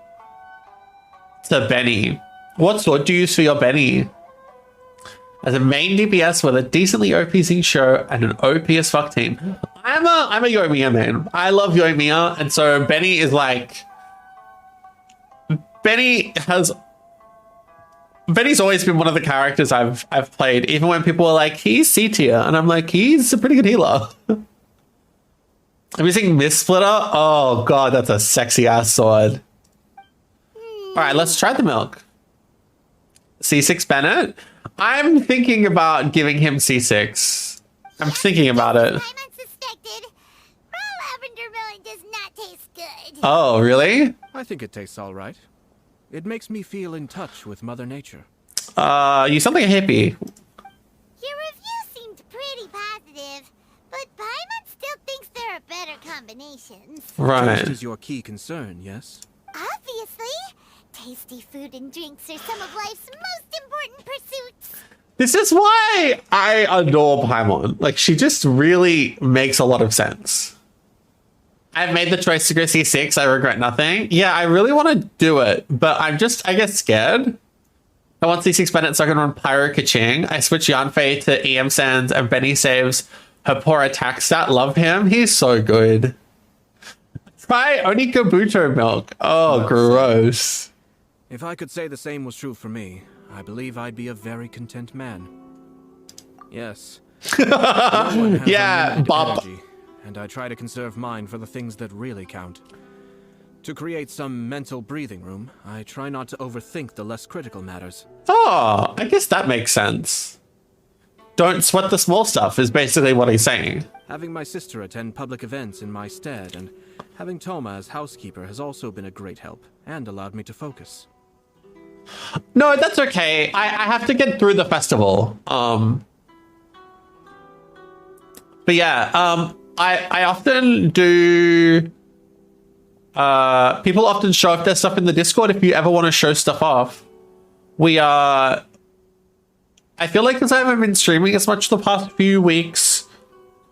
Benny. What sword do you use for your Benny? As a main DPS with a decently OP show and an OP as fuck team. I'm a Yoimiya man. I love Yoimiya, and so Benny is like Benny's always been one of the characters I've played, even when people are like, he's C tier, and I'm like, he's a pretty good healer. I'm using Mist Splitter. Oh god, that's a sexy ass sword. right, let's try the milk. C6 Bennett? I'm thinking about giving him C6. I'm thinking about it. I'm unsuspected. Raw lavender melon does not taste good. Oh, really? I think it tastes all right. It makes me feel in touch with Mother Nature. You sound like a hippie. Your review seemed pretty positive, but Paimon still thinks there are better combinations. Right. Taste is your key concern, yes? Obviously. Tasty food and drinks are some of life's most important pursuits. This is why I adore Paimon. Like, she just really makes a lot of sense. I've made the choice to go C6. I regret nothing. Yeah, I really want to do it, but I get scared. I want C6 Bennett so I can run Pyro Kaching. I switch Yanfei to EM Sands, and Benny saves her poor attack stat. Love him. He's so good. Try only Kabuto milk. Oh, gross. If I could say the same was true for me, I believe I'd be a very content man. Yes. Yeah, Bob. Energy, and I try to conserve mine for the things that really count. To create some mental breathing room, I try not to overthink the less critical matters. Oh, I guess that makes sense. Don't sweat the small stuff is basically what he's saying. Having my sister attend public events in my stead and having Toma as housekeeper has also been a great help and allowed me to focus. No, that's okay. I have to get through the festival. But yeah, I often do. People often show off their stuff in the Discord. If you ever want to show stuff off, we are. I feel like because I haven't been streaming as much the past few weeks,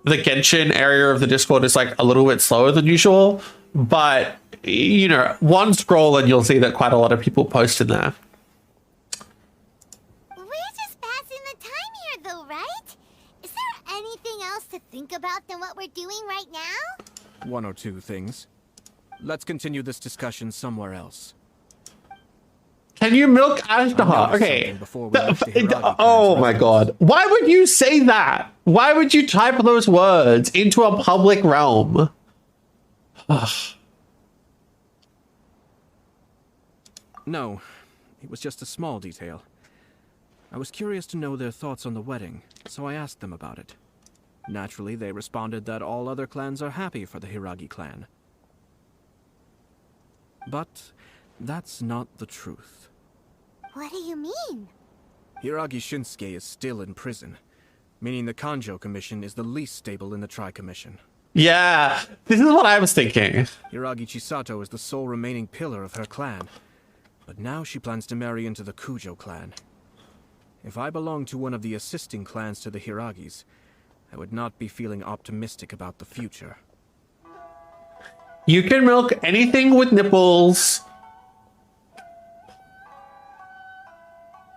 the Genshin area of the Discord is like a little bit slower than usual. But you know, one scroll and you'll see that quite a lot of people post in there. Think about than what we're doing right now? One or two things. Let's continue this discussion somewhere else. Can you milk Ashtaha? Okay. Oh my god. Why would you say that? Why would you type those words into a public realm? No, it was just a small detail. I was curious to know their thoughts on the wedding, so I asked them about it. Naturally, they responded that all other clans are happy for the Hiragi clan. But that's not the truth. What do you mean? Hiragi Shinsuke is still in prison, meaning the Kanjo Commission is the least stable in the Tri-Commission. Yeah, this is what I was thinking. Hiragi Chisato is the sole remaining pillar of her clan, but now she plans to marry into the Kujo clan. If I belonged to one of the assisting clans to the Hiragis, I would not be feeling optimistic about the future. You can milk anything with nipples.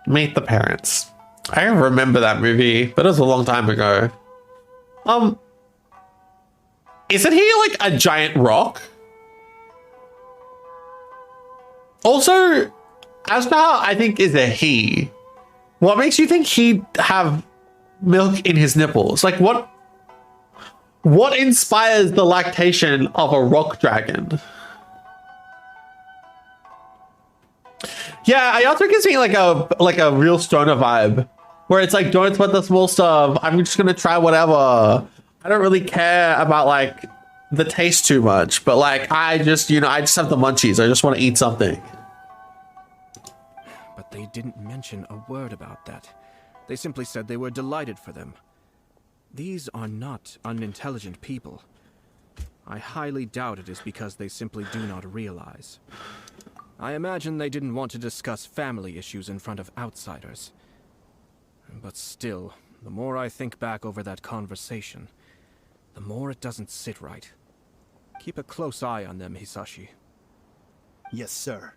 Meet the Parents. I remember that movie, but it was a long time ago. Isn't he like a giant rock? Also, Asna, I think, is a he. What makes you think he'd have milk in his nipples? Like, what inspires the lactation of a rock dragon? Yeah, Ayato gives me like a real stoner vibe, where it's like, don't sweat the small stuff. I'm just gonna try whatever. I don't really care about like the taste too much, but like I just have the munchies. I just want to eat something. But they didn't mention a word about that. They simply said they were delighted for them. These are not unintelligent people. I highly doubt it is because they simply do not realize. I imagine they didn't want to discuss family issues in front of outsiders. But still, the more I think back over that conversation, the more it doesn't sit right. Keep a close eye on them, Hisashi. Yes, sir.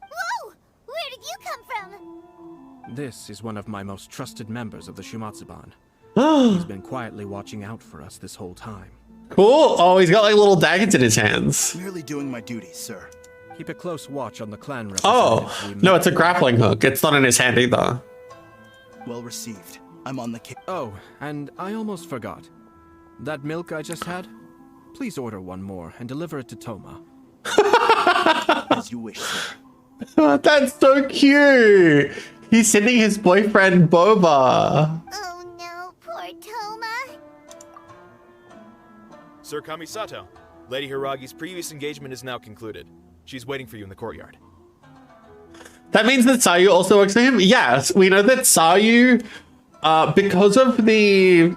Whoa! Where did you come from? This is one of my most trusted members of the Shumatsuban. He's been quietly watching out for us this whole time. Cool. Oh, he's got like little daggers in his hands. Merely doing my duty, sir. Keep a close watch on the clan representative. Oh, no, it's a grappling hook. It's not in his hand either. Well received. I'm on the case. Oh, and I almost forgot. That milk I just had? Please order one more and deliver it to Toma. As you wish, sir. That's so cute. He's sending his boyfriend Boba. Oh no, poor Toma. Sir Kamisato, Lady Hiragi's previous engagement is now concluded. She's waiting for you in the courtyard. That means that Sayu also works for him? Yes, we know that Sayu, because of the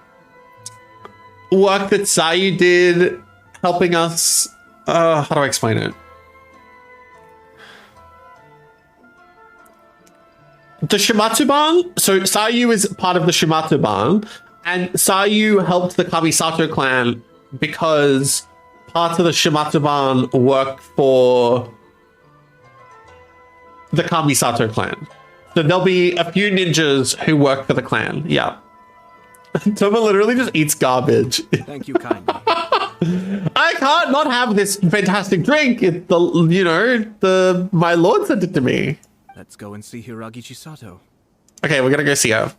work that Sayu did helping us, how do I explain it? The Shimatsuban, so Sayu is part of the Shimatsuban, and Sayu helped the Kamisato clan because parts of the Shimatsuban work for the Kamisato clan. So there'll be a few ninjas who work for the clan. Yeah. Toma literally just eats garbage. Thank you kindly. I can't not have this fantastic drink. It's the, you know, the my lord sent it to me. Let's go and see Hiragi Chisato. Okay, we're gonna go see her.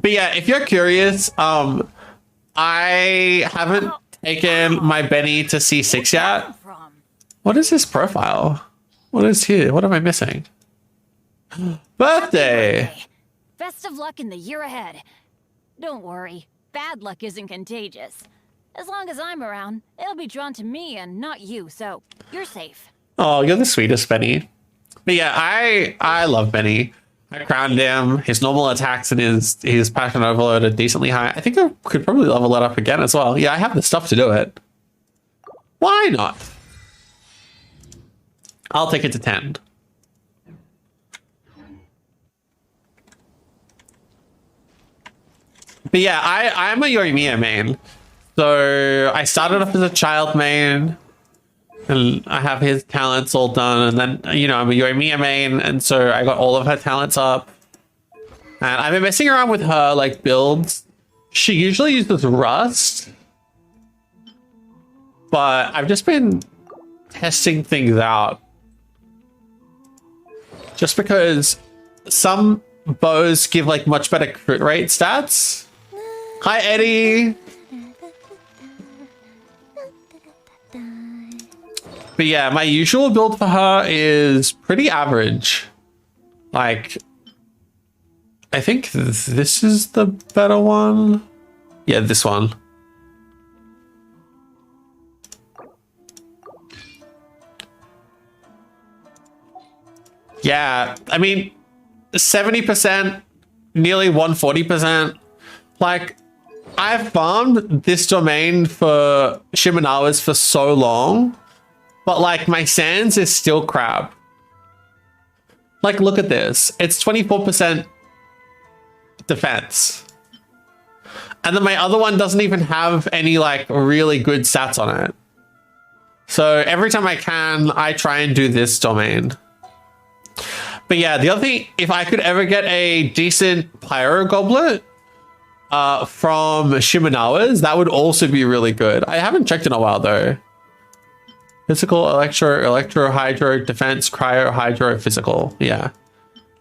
But yeah, if you're curious, I haven't taken my Benny to C6 yet. What is his profile? What is here? What am I missing? Birthday! Best of luck in the year ahead. Don't worry, bad luck isn't contagious. As long as I'm around, it'll be drawn to me and not you, so you're safe. Oh, you're the sweetest, Benny. But yeah, I love Benny. I crowned him. His normal attacks and his passion overload are decently high. I think I could probably level it up again as well. Yeah, I have the stuff to do it. Why not? I'll take it to 10. But yeah, I'm a Yoimiya main. So I started off as a child main, and I have his talents all done, and then, you know, I'm a Yoimiya main, and so I got all of her talents up. And I've been messing around with her, like, builds. She usually uses Rust, but I've just been testing things out. Just because some bows give, like, much better crit rate stats. Hi, Eddie! But yeah, my usual build for her is pretty average. Like, I think this is the better one. Yeah, this one. Yeah, I mean, 70%, nearly 140%. Like, I've farmed this domain for Shimenawas for so long. But, like, my Sans is still crap. Like, look at this. It's 24% defense. And then my other one doesn't even have any, like, really good stats on it. So every time I can, I try and do this domain. But yeah, the other thing, if I could ever get a decent Pyro Goblet from Shimenawas, that would also be really good. I haven't checked in a while, though. Physical, electro, hydro, defense, cryo, hydro, physical. Yeah.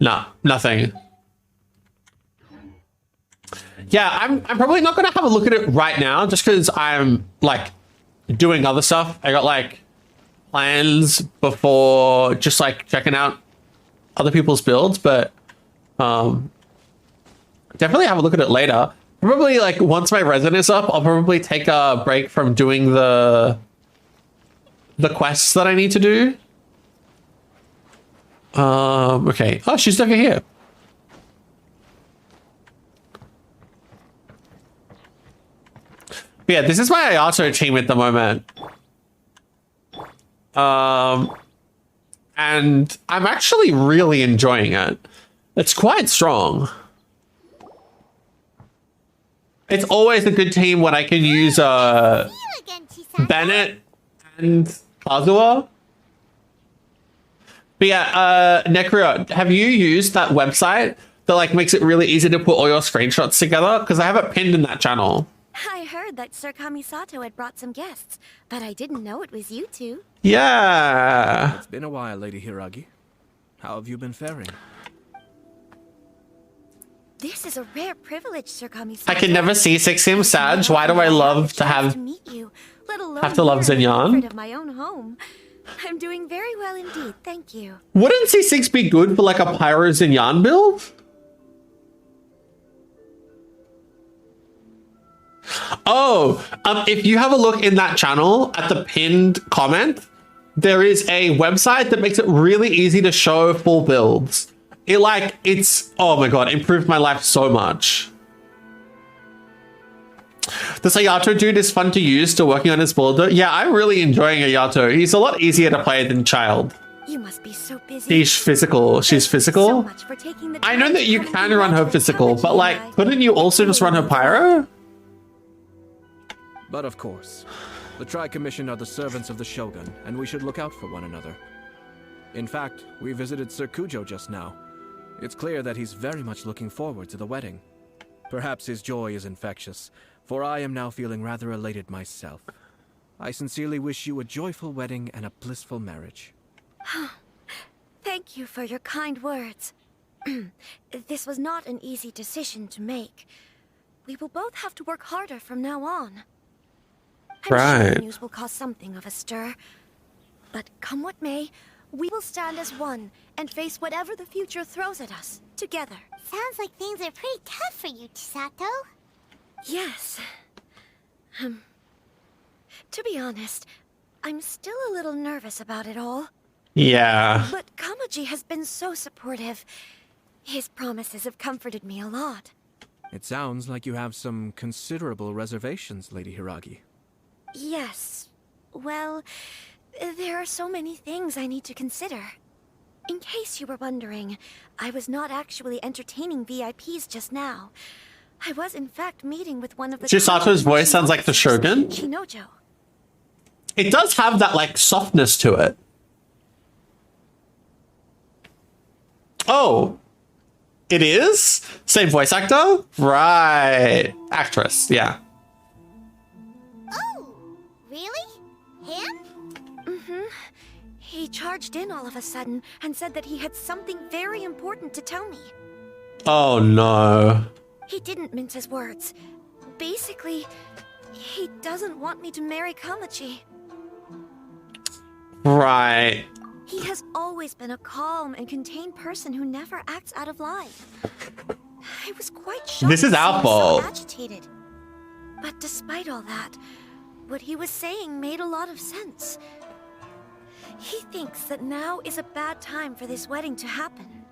Nah, nothing. Yeah, I'm probably not going to have a look at it right now just because I'm, like, doing other stuff. I got, like, plans before just, like, checking out other people's builds, but definitely have a look at it later. Probably, like, once my resin is up, I'll probably take a break from doing the quests that I need to do. Okay. Oh, she's over here. But yeah, this is my Ayato team at the moment. And I'm actually really enjoying it. It's quite strong. It's always a good team when I can use Bennett and Kazuha. But yeah, Necro, have you used that website that, like, makes it really easy to put all your screenshots together? Because I have it pinned in that channel. I heard that Sir Kamisato had brought some guests, but I didn't know it was you two. Yeah. It's been a while, Lady Hiragi. How have you been faring? This is a rare privilege, Sir Kami-sato. I can never see him Sag. Why do I love to have meet you, let alone have to love here in the comfort Xinyan? of my own home. I'm doing very well indeed, thank you. Wouldn't C6 be good for like a Pyro Xinyan build? Oh, if you have a look in that channel at the pinned comment, there is a website that makes it really easy to show full builds. It's oh my god, improved my life so much. The Sayato dude is fun to use, still working on his builder. Yeah, I'm really enjoying Ayato. He's a lot easier to play than Child. You must be so busy. She's physical. She's physical. I know that you can run her physical, but like, couldn't you also just run her pyro? But of course, the Tri-Commission are the servants of the Shogun, and we should look out for one another. In fact, we visited Sir Kujo just now. It's clear that he's very much looking forward to the wedding. Perhaps his joy is infectious, for I am now feeling rather elated myself. I sincerely wish you a joyful wedding and a blissful marriage. Thank you for your kind words. This was not an easy decision to make. We will both have to work harder from now on. I'm sure the news will cause something of a stir. But come what may, we will stand as one and face whatever the future throws at us, together. Sounds like things are pretty tough for you, Chisato. Yes. To be honest, I'm still a little nervous about it all. Yeah. But Kamaji has been so supportive. His promises have comforted me a lot. It sounds like you have some considerable reservations, Lady Hiragi. Yes. Well, there are so many things I need to consider. In case you were wondering, I was not actually entertaining VIPs just now. I was in fact meeting with one of the Chisato's voice sounds like the Shogun. Shinojo. It does have that like softness to it. Oh, it is? Same voice actor? Right. Actress, yeah. Oh, really? Him? Mm-hmm. He charged in all of a sudden and said that he had something very important to tell me. Oh no. He didn't mince his words. Basically, he doesn't want me to marry Kamachi. Right. He has always been a calm and contained person who never acts out of line. I was quite shocked. This is to see our him fault. So agitated. But despite all that, what he was saying made a lot of sense. He thinks that now is a bad time for this wedding to happen.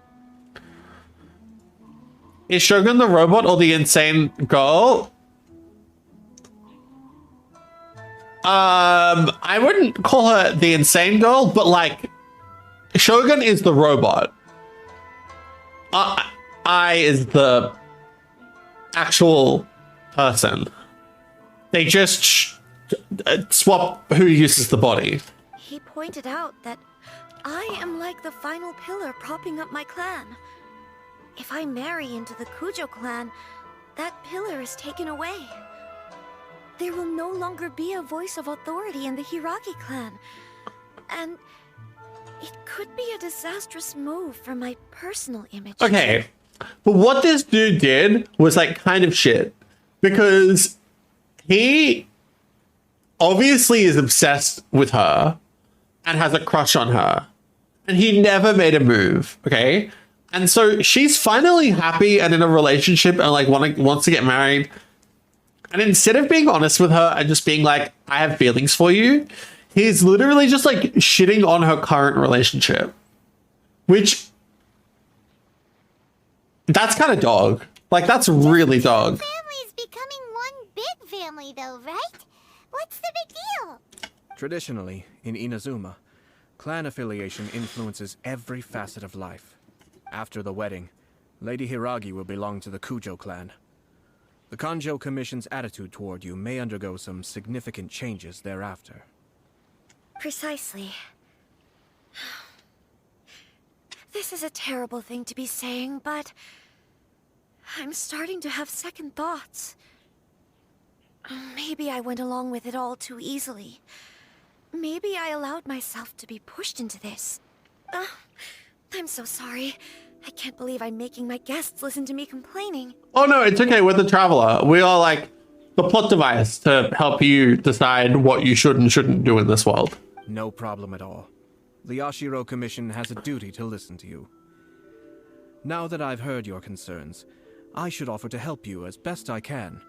Is Shogun the robot or the insane girl? I wouldn't call her the insane girl, but like, Shogun is the robot. I is the actual person. They just swap who uses the body. He pointed out that I am like the final pillar propping up my clan. If I marry into the Kujo clan, that pillar is taken away. There will no longer be a voice of authority in the Hiragi clan. And it could be a disastrous move for my personal image. Okay, but what this dude did was like kind of shit. Because he obviously is obsessed with her and has a crush on her. And he never made a move, okay? And so she's finally happy and in a relationship and like wants to get married. And instead of being honest with her and just being like, I have feelings for you, he's literally just like shitting on her current relationship. Which, that's kind of dog. Like, that's really dog. Family's becoming one big family though, right? What's the big deal? Traditionally, in Inazuma, clan affiliation influences every facet of life. After the wedding, Lady Hiragi will belong to the Kujo clan. The Kanjo Commission's attitude toward you may undergo some significant changes thereafter. Precisely. This is a terrible thing to be saying, but I'm starting to have second thoughts. Maybe I went along with it all too easily. Maybe I allowed myself to be pushed into this. I'm so sorry. I can't believe I'm making my guests listen to me complaining. Oh no, it's okay. We're the Traveler. We are like the plot device to help you decide what you should and shouldn't do in this world. No problem at all. The Yashiro Commission has a duty to listen to you. Now that I've heard your concerns, I should offer to help you as best I can.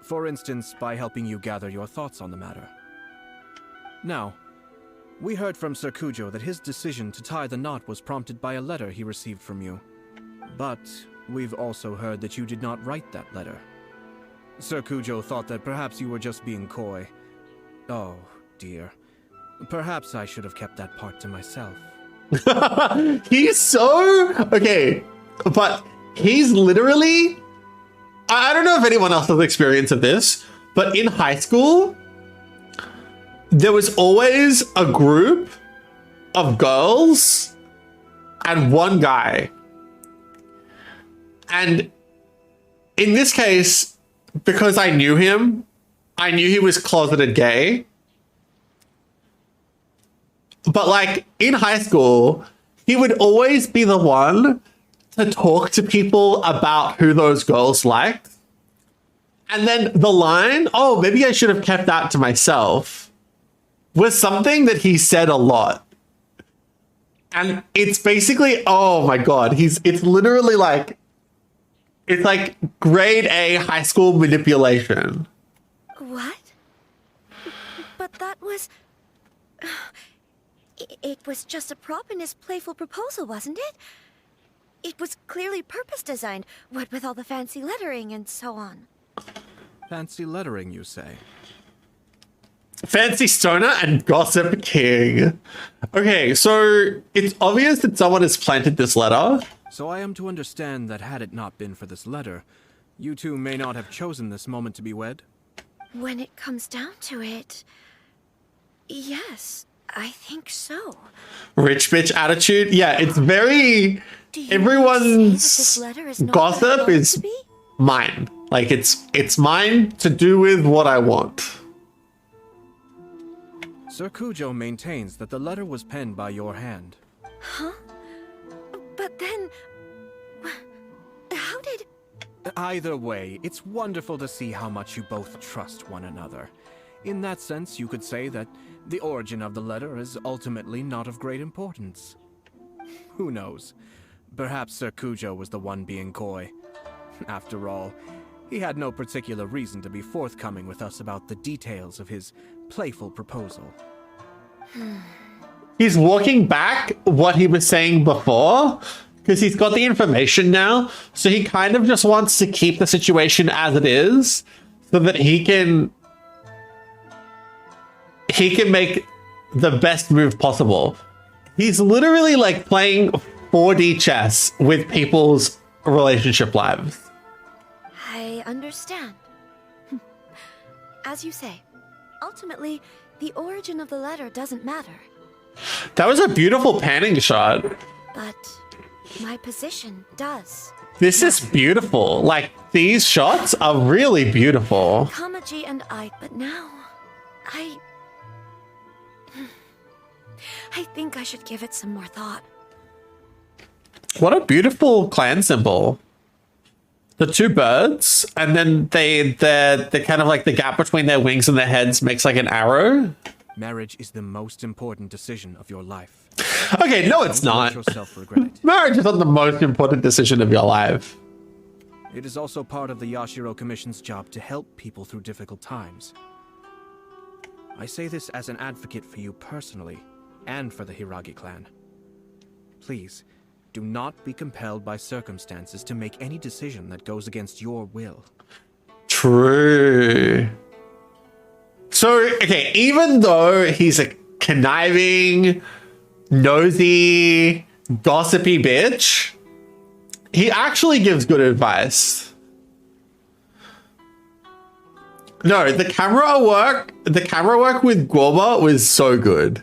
For instance, by helping you gather your thoughts on the matter. Now, we heard from Sir Kujo that his decision to tie the knot was prompted by a letter he received from you. But we've also heard that you did not write that letter. Sir Kujo thought that perhaps you were just being coy. Oh, dear. Perhaps I should have kept that part to myself. He's so... Okay, but he's literally... I don't know if anyone else has experience of this, but in high school, there was always a group of girls and one guy. And in this case, because I knew him, I knew he was closeted gay. But like in high school, he would always be the one to talk to people about who those girls liked. And then the line, oh, maybe I should have kept that to myself, was something that he said a lot. And it's basically, oh my God, it's literally like, it's like grade A high school manipulation. What? But that was... It was just a prop in his playful proposal, wasn't it? It was clearly purpose designed, what with all the fancy lettering and so on. Fancy lettering, you say? Fancy stoner and gossip king. Okay, so it's obvious that someone has planted this letter. So I am to understand that had it not been for this letter, you two may not have chosen this moment to be wed? When it comes down to it, yes, I think so. Rich bitch attitude. Yeah, it's very... Everyone's gossip is mine. Like, it's mine to do with what I want. Sir Kujo maintains that the letter was penned by your hand. Huh? But then... How did... Either way, it's wonderful to see how much you both trust one another. In that sense, you could say that the origin of the letter is ultimately not of great importance. Who knows? Perhaps Sir Kujo was the one being coy. After all, he had no particular reason to be forthcoming with us about the details of his playful proposal. He's walking back what he was saying before, because he's got the information now, so he kind of just wants to keep the situation as it is, so that he can make the best move possible. He's literally like playing 4D chess with people's relationship lives. I understand. As you say, ultimately, the origin of the letter doesn't matter. That was a beautiful panning shot. But my position does. This is beautiful. Like, these shots are really beautiful. Kamaji and I, but now, I think I should give it some more thought. What a beautiful clan symbol. The two birds, and then they're kind of like the gap between their wings and their heads makes like an arrow. Marriage is the most important decision of your life. Okay, no, it's not. Don't let yourself regret it. Marriage is not the most important decision of your life. It is also part of the Yashiro Commission's job to help people through difficult times. I say this as an advocate for you personally, and for the Hiragi clan. Please, do not be compelled by circumstances to make any decision that goes against your will. True. So, okay, even though he's a conniving, nosy, gossipy bitch, he actually gives good advice. No, the camera work with Guoba was so good.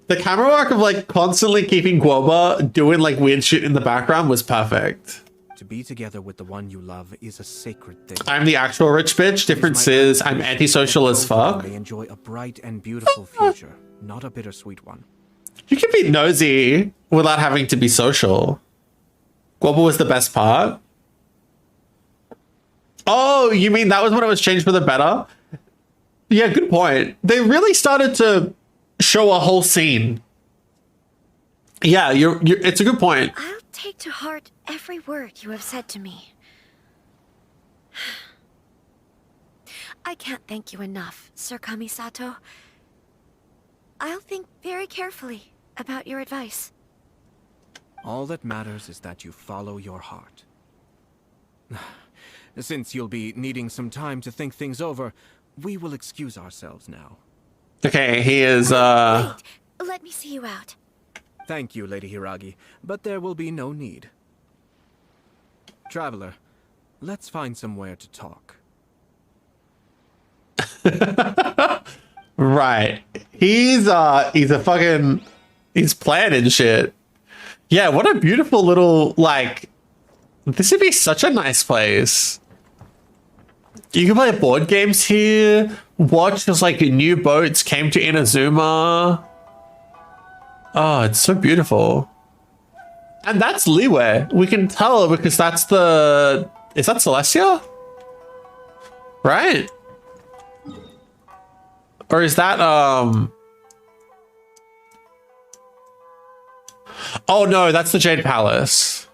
The camera work of like constantly keeping Guoba doing like weird shit in the background was perfect. To be together with the one you love is a sacred thing. I'm the actual rich bitch. Difference is I'm antisocial as fuck. They enjoy a bright and beautiful future, not a bittersweet one. You can be nosy without having to be social. What was the best part? Oh, you mean that was when it was changed for the better? Yeah, good point. They really started to show a whole scene. Yeah, it's a good point. I'll take to heart every word you have said to me. I can't thank you enough, Sir Kamisato. I'll think very carefully about your advice. All that matters is that you follow your heart. Since you'll be needing some time to think things over, we will excuse ourselves now. Okay, he is, Wait, let me see you out. Thank you, Lady Hiragi, but there will be no need. Traveler, let's find somewhere to talk. Right. He's planning shit. Yeah, what a beautiful little, like, this would be such a nice place. You can play board games here, watch as, like, new boats came to Inazuma. Oh, it's so beautiful. And that's Leeway. We can tell because that's is that Celestia? Right? Or is that, oh no, that's the Jade Palace.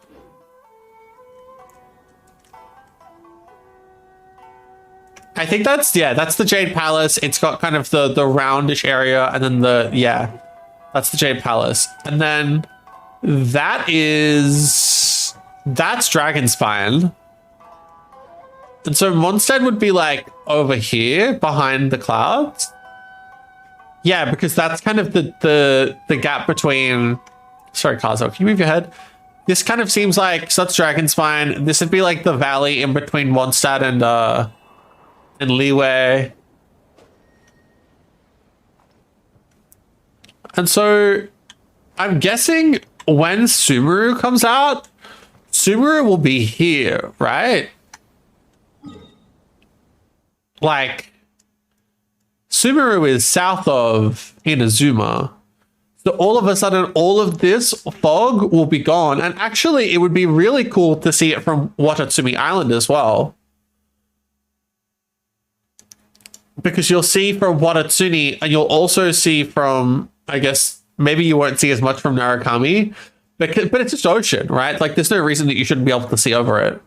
I think that's the Jade Palace. It's got kind of the roundish area and then that's the Jade Palace. And then that's Dragonspine. And so Mondstadt would be like over here behind the clouds. Yeah, because that's kind of the gap between, sorry, Kazo, can you move your head? This kind of seems like, so that's Dragonspine. This would be like the valley in between Mondstadt and Leeway. And so I'm guessing when Sumeru comes out, Sumeru will be here, right? Like, Sumeru is south of Inazuma. So all of a sudden, all of this fog will be gone. And actually, it would be really cool to see it from Watatsumi Island as well. Because you'll see from Watatsumi, and you'll also see from, I guess, maybe you won't see as much from Narukami. But it's just ocean, right? Like, there's no reason that you shouldn't be able to see over it.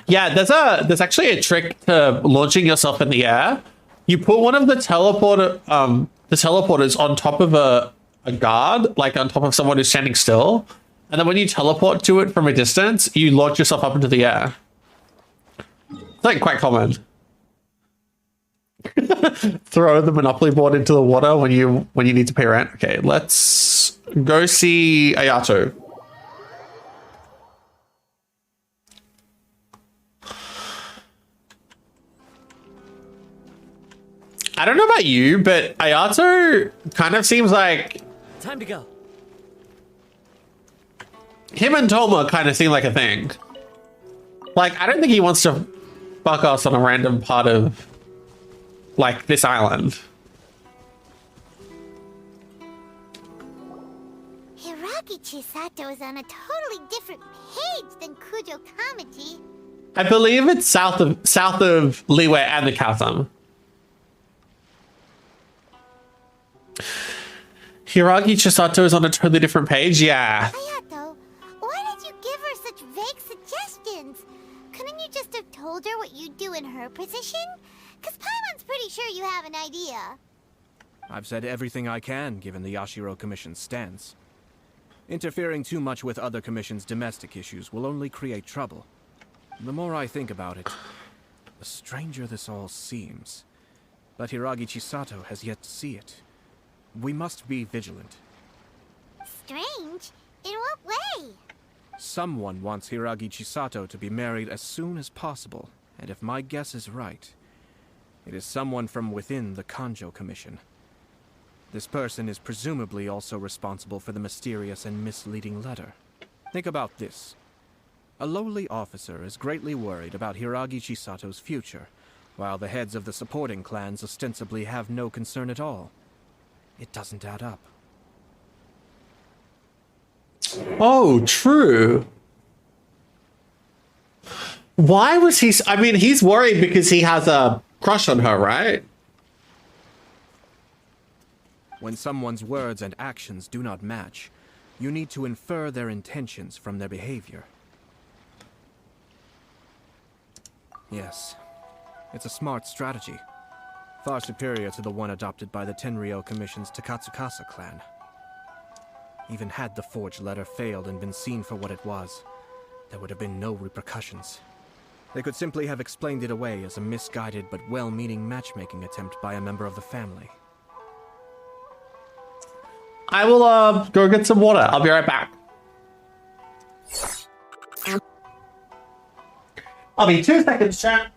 Yeah, there's actually a trick to launching yourself in the air. You put one of the teleporters on top of a guard, like on top of someone who's standing still, and then when you teleport to it from a distance, you launch yourself up into the air. It's like quite common. Throw the Monopoly board into the water when you need to pay rent. Okay, let's go see Ayato. I don't know about you, but Ayato kind of seems like... Time to go. Him and Toma kind of seem like a thing. Like, I don't think he wants to fuck us on a random part of, like, this island. Hiragi Chisato is on a totally different page than Kujo Kamaji. I believe it's south of Leeway and the chasm. Hiragi Chisato is on a totally different page, yeah. Hayato, why did you give her such vague suggestions? Couldn't you just have told her what you'd do in her position? Because Paimon's pretty sure you have an idea. I've said everything I can, given the Yashiro Commission's stance. Interfering too much with other commissions' domestic issues will only create trouble. The more I think about it, the stranger this all seems. But Hiragi Chisato has yet to see it. We must be vigilant. Strange? In what way? Someone wants Hiragi Chisato to be married as soon as possible, and if my guess is right, it is someone from within the Kanjo Commission. This person is presumably also responsible for the mysterious and misleading letter. Think about this. A lowly officer is greatly worried about Hiragi Chisato's future, while the heads of the supporting clans ostensibly have no concern at all. It doesn't add up. Oh, true. Why was he... I mean, he's worried because he has a crush on her, right? When someone's words and actions do not match, you need to infer their intentions from their behavior. Yes, it's a smart strategy. Far superior to the one adopted by the Tenryou Commission's Takatsukasa clan. Even had the forged letter failed and been seen for what it was, there would have been no repercussions. They could simply have explained it away as a misguided but well-meaning matchmaking attempt by a member of the family. I will go get some water. I'll be right back. I'll be 2 seconds, chat.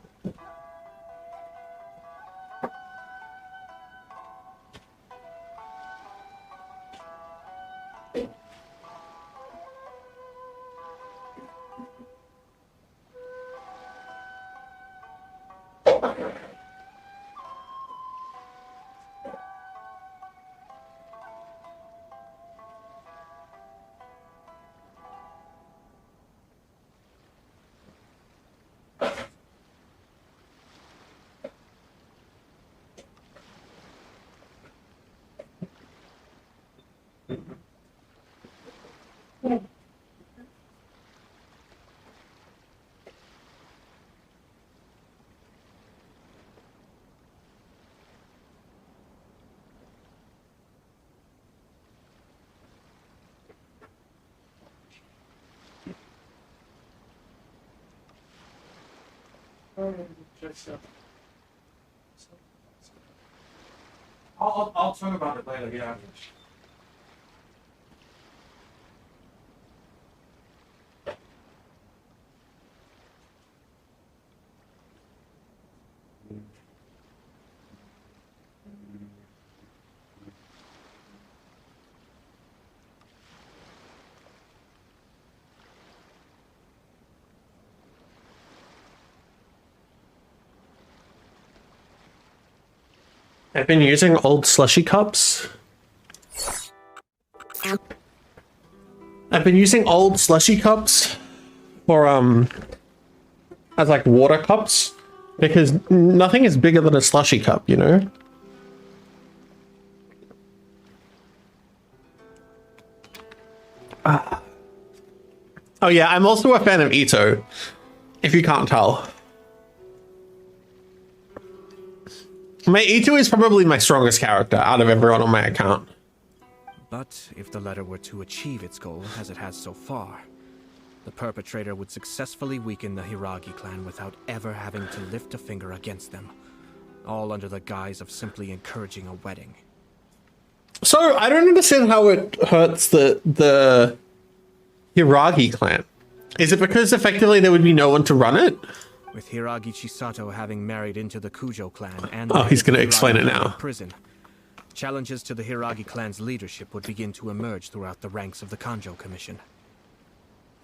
I'll talk about it later, yeah. I've been using old slushy cups. I've been using old slushy cups for as like water cups because nothing is bigger than a slushy cup, you know? Oh yeah, I'm also a fan of Ito, if you can't tell. Ito is probably my strongest character out of everyone on my account. But if the letter were to achieve its goal, as it has so far, the perpetrator would successfully weaken the Hiragi clan without ever having to lift a finger against them, all under the guise of simply encouraging a wedding. So, I don't understand how it hurts the Hiragi clan. Is it because effectively there would be no one to run it? With Hiragi Chisato having married into the Kujo clan and he's going to explain it now. Prison, challenges to the Hiragi clan's leadership would begin to emerge throughout the ranks of the Kanjo Commission.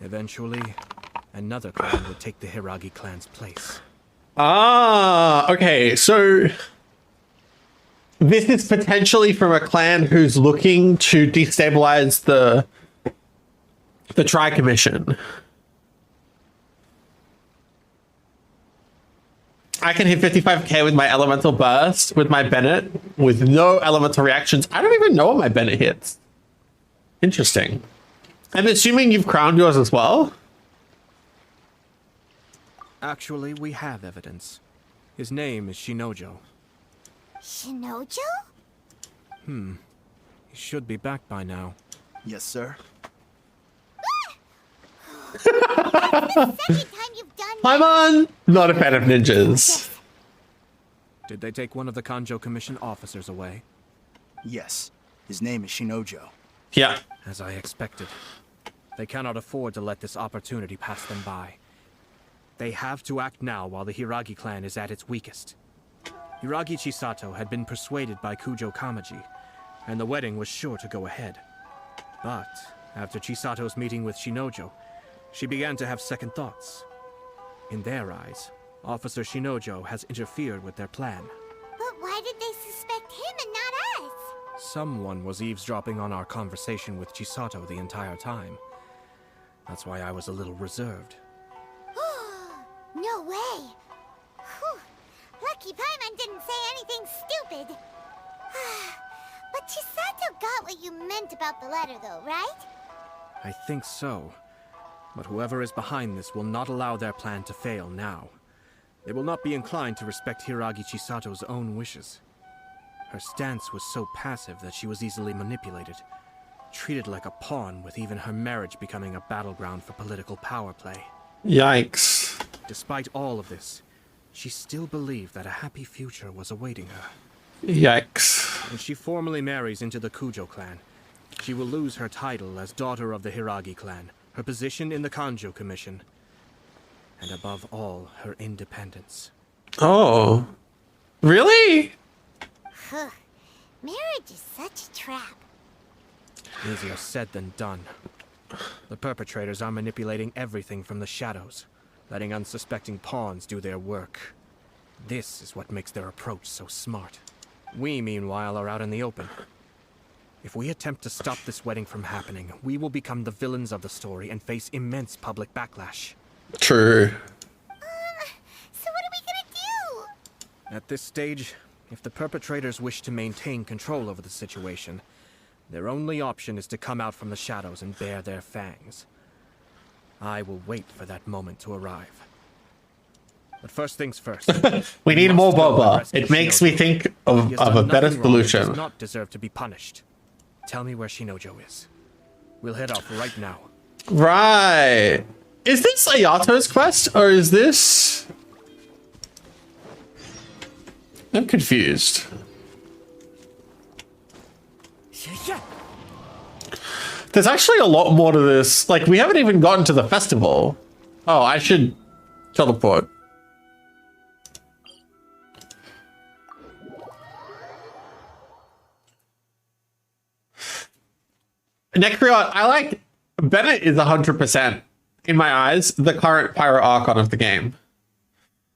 Eventually, another clan would take the Hiragi clan's place. Ah, okay. So this is potentially from a clan who's looking to destabilize the Tri-Commission. I can hit 55k with my elemental burst, with my Bennett, with no elemental reactions. I don't even know what my Bennett hits. Interesting. I'm assuming you've crowned yours as well? Actually, we have evidence. His name is Shinojo. Shinojo? He should be back by now. Yes, sir. I'm on. Not a fan of ninjas. Did they take one of the Kanjo Commission officers away? Yes. His name is Shinojo. Yeah. As I expected. They cannot afford to let this opportunity pass them by. They have to act now while the Hiragi clan is at its weakest. Hiragi Chisato had been persuaded by Kujo Kamaji, and the wedding was sure to go ahead. But after Chisato's meeting with Shinojo, she began to have second thoughts. In their eyes, Officer Shinojo has interfered with their plan. But why did they suspect him and not us? someone was eavesdropping on our conversation with Chisato the entire time. That's why I was a little reserved. No way. Whew. Lucky Paimon didn't say anything stupid. But Chisato got what you meant about the letter though, right? I think so. But whoever is behind this will not allow their plan to fail now. They will not be inclined to respect Hiragi Chisato's own wishes. Her stance was so passive that she was easily manipulated, treated like a pawn, with even her marriage becoming a battleground for political power play. Yikes. Despite all of this, she still believed that a happy future was awaiting her. Yikes. When she formally marries into the Kujo clan, she will lose her title as daughter of the Hiragi clan, her position in the Kanjo Commission, and above all, her independence. Oh. Really? Huh. Marriage is such a trap. Easier said than done. The perpetrators are manipulating everything from the shadows, letting unsuspecting pawns do their work. This is what makes their approach so smart. We, meanwhile, are out in the open. If we attempt to stop this wedding from happening, we will become the villains of the story and face immense public backlash. True. So what are we gonna do? At this stage, if the perpetrators wish to maintain control over the situation, their only option is to come out from the shadows and bare their fangs. I will wait for that moment to arrive. But first things first. We need more Boba. It makes me think of a better solution. He does not deserve to be punished. Tell me where Shinojo is. We'll head off right now. Right. Is this Ayato's quest, or is this... I'm confused. There's actually a lot more to this. Like, we haven't even gotten to the festival. Oh, I should teleport. Necreon, I like... Bennett is 100%, in my eyes, the current Pyro Archon of the game.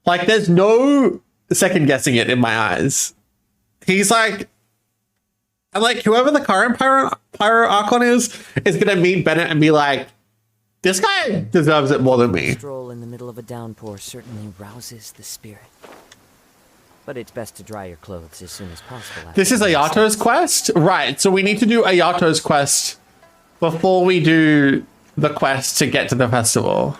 Like, there's no second guessing it in my eyes. He's like... And like, whoever the current Pyro Archon is gonna meet Bennett and be like, this guy deserves it more than me. A stroll in the middle of a downpour certainly rouses the spirit. But it's best to dry your clothes as soon as possible. This is Ayato's quest? Right, so we need to do Ayato's quest before we do the quest to get to the festival.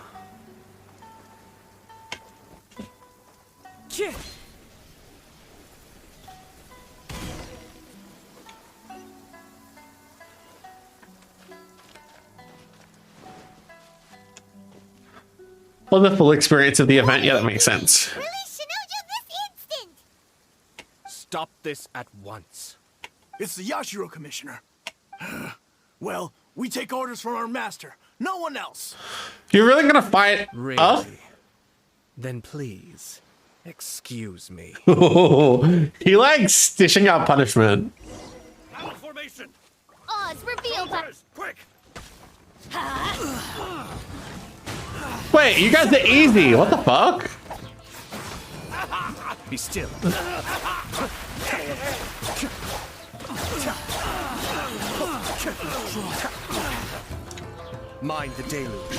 Well, the full experience of the event, yeah, that makes sense. Release Shinojo this instant! Stop this at once. It's the Yashiro Commissioner. Well, we take orders from our master. No one else. You're really gonna fight really? us? Then please, excuse me. He likes dishing out punishment. Formation. Oz, reveal time. Quick. Wait, you guys are easy. What the fuck? Be still. Mind the deluge.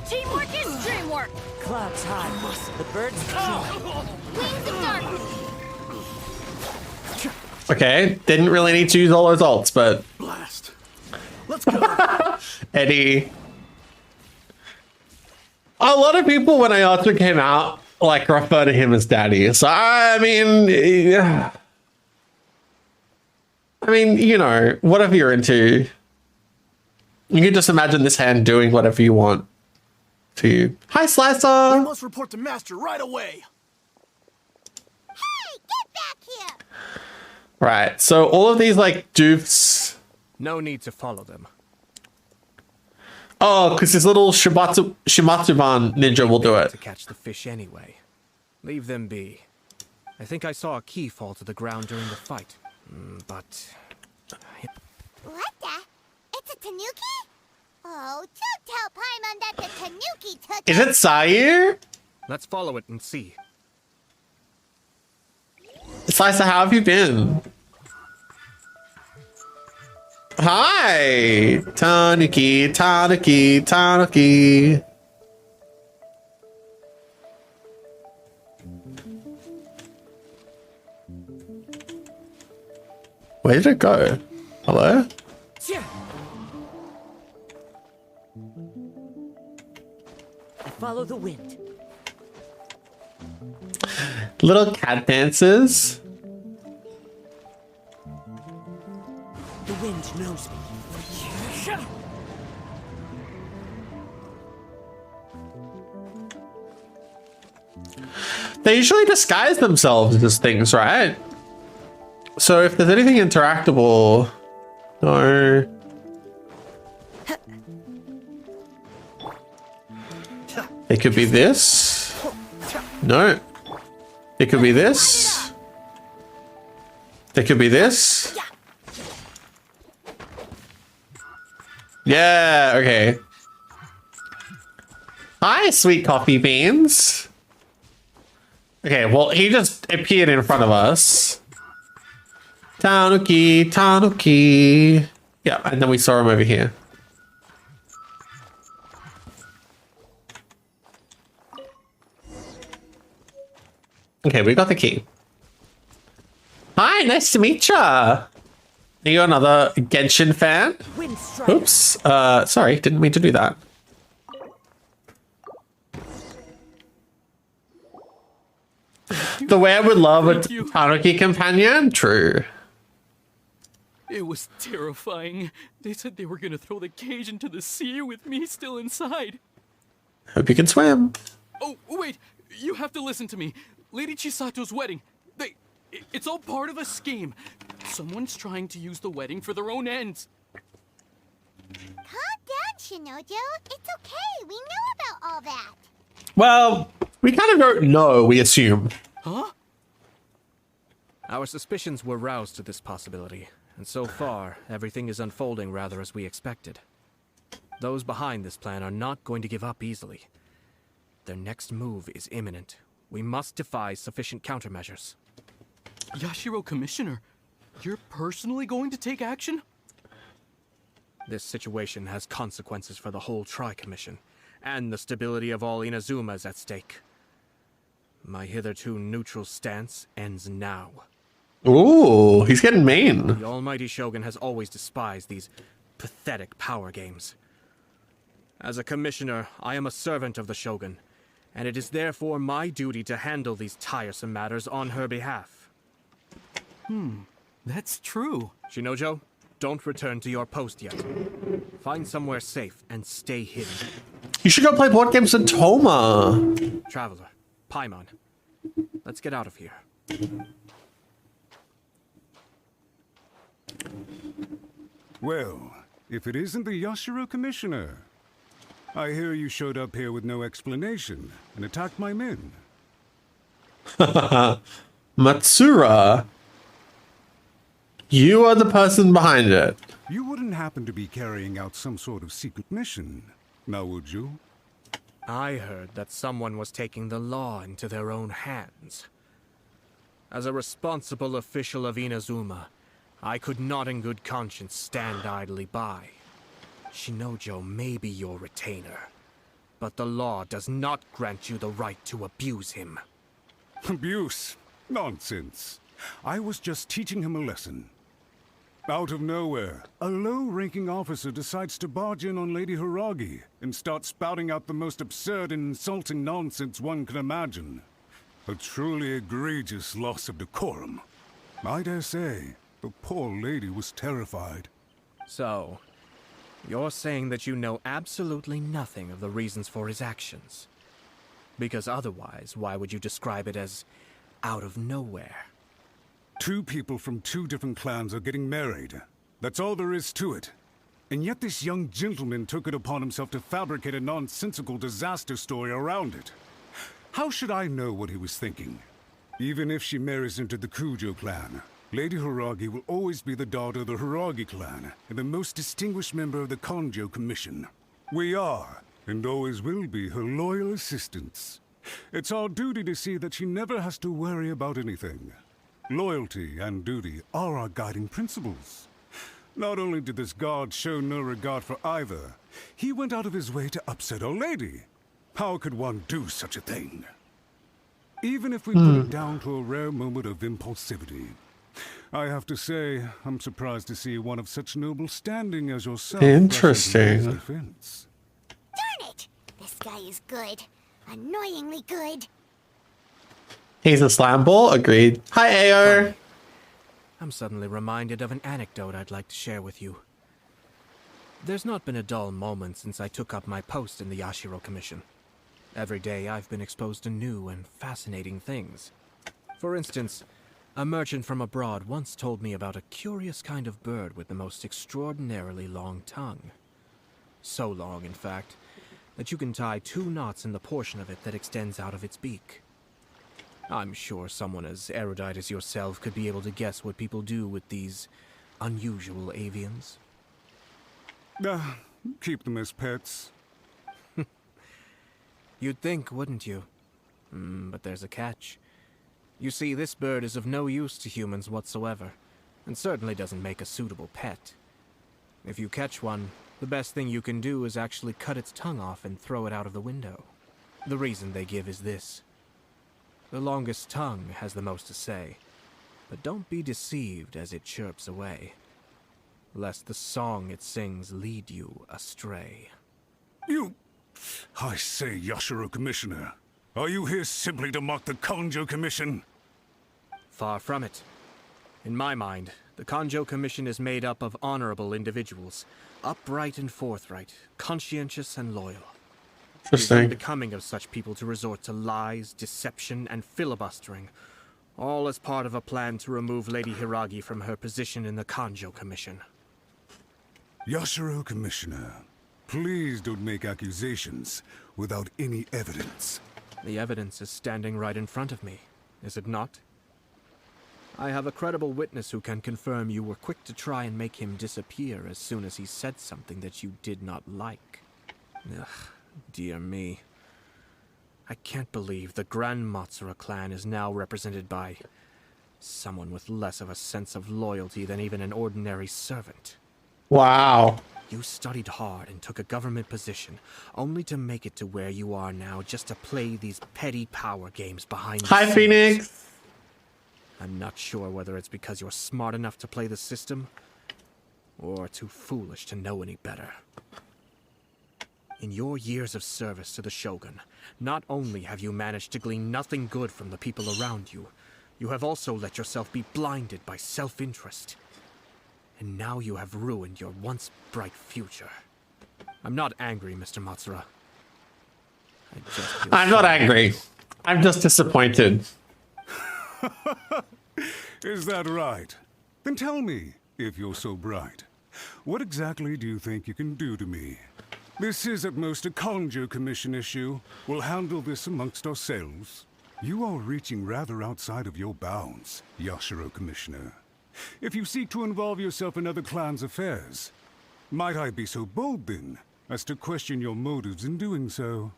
Teamwork is dreamwork. Clouds high, the birds Wings of darkness. Okay, didn't really need to use all those ults, but... Blast. Let's go. Eddie. A lot of people, when Ayato came out, like, refer to him as daddy. So, I mean, yeah. I mean, you know, whatever you're into. You can just imagine this hand doing whatever you want to you. Hi, Slicer! We must report to Master right away. Hey, get back here! Right, so all of these, like, doofs... No need to follow them. Oh, because his little Shimatsuban ninja will do it. To catch the fish anyway. Leave them be. I think I saw a key fall to the ground during the fight. But... What the? It's a tanuki? Oh, don't tell Paimon that the tanuki took it. Is it Sair? Let's follow it and see. Slicer, how have you been? Hi! Tanuki, Tanuki, Tanuki. Where did it go? Hello? I follow the wind. Little cat dances. The wind knows me. They usually disguise themselves as things, right? So if there's anything interactable, no. It could be this. No. It could be this. It could be this. Yeah, okay. Hi, sweet coffee beans. Okay, well, he just appeared in front of us. Tanuki, Tanuki. Yeah, and then we saw him over here. Okay, we got the key. Hi, nice to meet ya. Are you another Genshin fan? Oops. Sorry, didn't mean to do that. The way I would love a Tanuki companion? True. It was terrifying. They said they were gonna throw the cage into the sea with me still inside. Hope you can swim. Oh, wait. You have to listen to me. Lady Chisato's wedding. It's all part of a scheme. Someone's trying to use the wedding for their own ends. Calm down, Shinojo. It's okay. We know about all that. Well, we kind of don't know, we assume. Huh? Our suspicions were roused to this possibility, and so far, everything is unfolding rather as we expected. Those behind this plan are not going to give up easily. Their next move is imminent. We must devise sufficient countermeasures. Yashiro Commissioner, you're personally going to take action? This situation has consequences for the whole Tri-Commission, and the stability of all Inazuma is at stake. My hitherto neutral stance ends now. Ooh, he's getting mean. The almighty Shogun has always despised these pathetic power games. As a commissioner, I am a servant of the Shogun, and it is therefore my duty to handle these tiresome matters on her behalf. That's true. Shinojo, don't return to your post yet. Find somewhere safe and stay hidden. You should go play board games in Toma. Traveler, Paimon, let's get out of here. Well, if it isn't the Yashiro Commissioner. I hear you showed up here with no explanation and attacked my men. Matsura. You are the person behind it. You wouldn't happen to be carrying out some sort of secret mission, now would you? I heard that someone was taking the law into their own hands. As a responsible official of Inazuma, I could not in good conscience stand idly by. Shinojo may be your retainer, but the law does not grant you the right to abuse him. Abuse? Nonsense. I was just teaching him a lesson. Out of nowhere, a low-ranking officer decides to barge in on Lady Hiragi and start spouting out the most absurd and insulting nonsense one can imagine. A truly egregious loss of decorum. I dare say, the poor lady was terrified. So, you're saying that you know absolutely nothing of the reasons for his actions? Because otherwise, why would you describe it as out of nowhere? Two people from two different clans are getting married. That's all there is to it. And yet this young gentleman took it upon himself to fabricate a nonsensical disaster story around it. How should I know what he was thinking? Even if she marries into the Kujo clan, Lady Hiragi will always be the daughter of the Hiragi clan and the most distinguished member of the Kanjo Commission. We are, and always will be, her loyal assistants. It's our duty to see that she never has to worry about anything. Loyalty and duty are our guiding principles. Not only did this guard show no regard for either, he went out of his way to upset our lady. How could one do such a thing? Even if we put it down to a rare moment of impulsivity, I have to say, I'm surprised to see one of such noble standing as yourself. Interesting. Darn it! This guy is good. Annoyingly good. He's a slime ball. Agreed. Hi, AO. I'm suddenly reminded of an anecdote I'd like to share with you. There's not been a dull moment since I took up my post in the Yashiro Commission. Every day I've been exposed to new and fascinating things. For instance, a merchant from abroad once told me about a curious kind of bird with the most extraordinarily long tongue. So long, in fact, that you can tie 2 knots in the portion of it that extends out of its beak. I'm sure someone as erudite as yourself could be able to guess what people do with these unusual avians. Keep them as pets. You'd think, wouldn't you? But there's a catch. You see, this bird is of no use to humans whatsoever, and certainly doesn't make a suitable pet. If you catch one, the best thing you can do is actually cut its tongue off and throw it out of the window. The reason they give is this. The longest tongue has the most to say, but don't be deceived as it chirps away, lest the song it sings lead you astray. I say, Yashiro Commissioner, are you here simply to mock the Kanjo Commission? Far from it. In my mind, the Kanjo Commission is made up of honorable individuals, upright and forthright, conscientious and loyal. It is unbecoming of such people to resort to lies, deception, and filibustering, all as part of a plan to remove Lady Hiragi from her position in the Kanjo Commission. Yashiro Commissioner, please don't make accusations without any evidence. The evidence is standing right in front of me, is it not? I have a credible witness who can confirm you were quick to try and make him disappear as soon as he said something that you did not like. Ugh, dear me. I can't believe the Grand Matsura clan is now represented by someone with less of a sense of loyalty than even an ordinary servant. Wow. You studied hard and took a government position, only to make it to where you are now just to play these petty power games behind the scenes. Hi, Phoenix. I'm not sure whether it's because you're smart enough to play the system, or too foolish to know any better. In your years of service to the Shogun, not only have you managed to glean nothing good from the people around you, you have also let yourself be blinded by self-interest. And now you have ruined your once bright future. I'm not angry, Mr. Matsura. I'm not angry. I'm just disappointed. Is that right? Then tell me, if you're so bright, what exactly do you think you can do to me? This is at most a Kanjo Commission issue. We'll handle this amongst ourselves. You are reaching rather outside of your bounds, Yashiro Commissioner. If you seek to involve yourself in other clans' affairs, might I be so bold then, as to question your motives in doing so?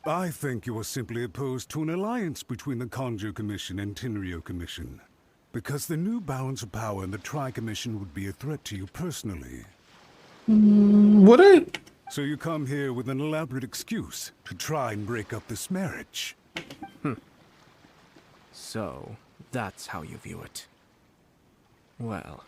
I think you are simply opposed to an alliance between the Kanjo Commission and Tenryo Commission, because the new balance of power in the Tri-Commission would be a threat to you personally. Would it? So you come here with an elaborate excuse to try and break up this marriage. So, that's how you view it. Well,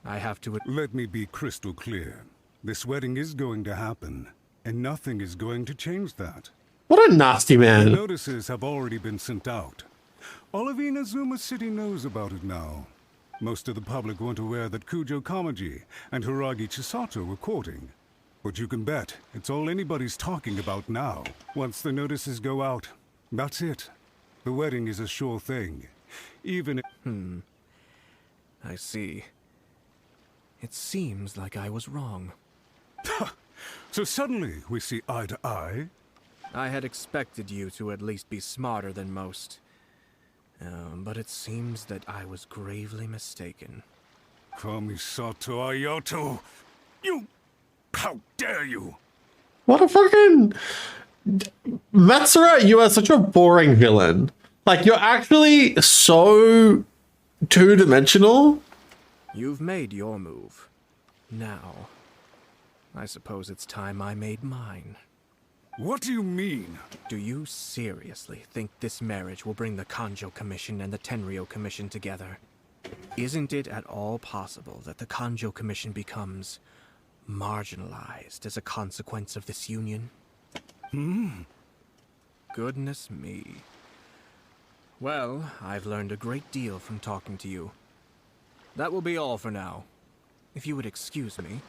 I have to... Let me be crystal clear. This wedding is going to happen, and nothing is going to change that. What a nasty man. The notices have already been sent out. All of Inazuma City knows about it now. Most of the public weren't aware that Kujo Kamaji and Hiragi Chisato were courting. But you can bet it's all anybody's talking about now. Once the notices go out, that's it. The wedding is a sure thing. Even if... I see. It seems like I was wrong. So suddenly we see eye to eye? I had expected you to at least be smarter than most. But it seems that I was gravely mistaken. Kamisato Ayato! You... How dare you! What a fucking... Matsura, you are such a boring villain. Like, you're actually so two-dimensional. You've made your move. Now, I suppose it's time I made mine. What do you mean? Do you seriously think this marriage will bring the Kanjo Commission and the Tenryo Commission together? Isn't it at all possible that the Kanjo Commission becomes marginalized as a consequence of this union? Goodness me. Well, I've learned a great deal from talking to you. That will be all for now. If you would excuse me,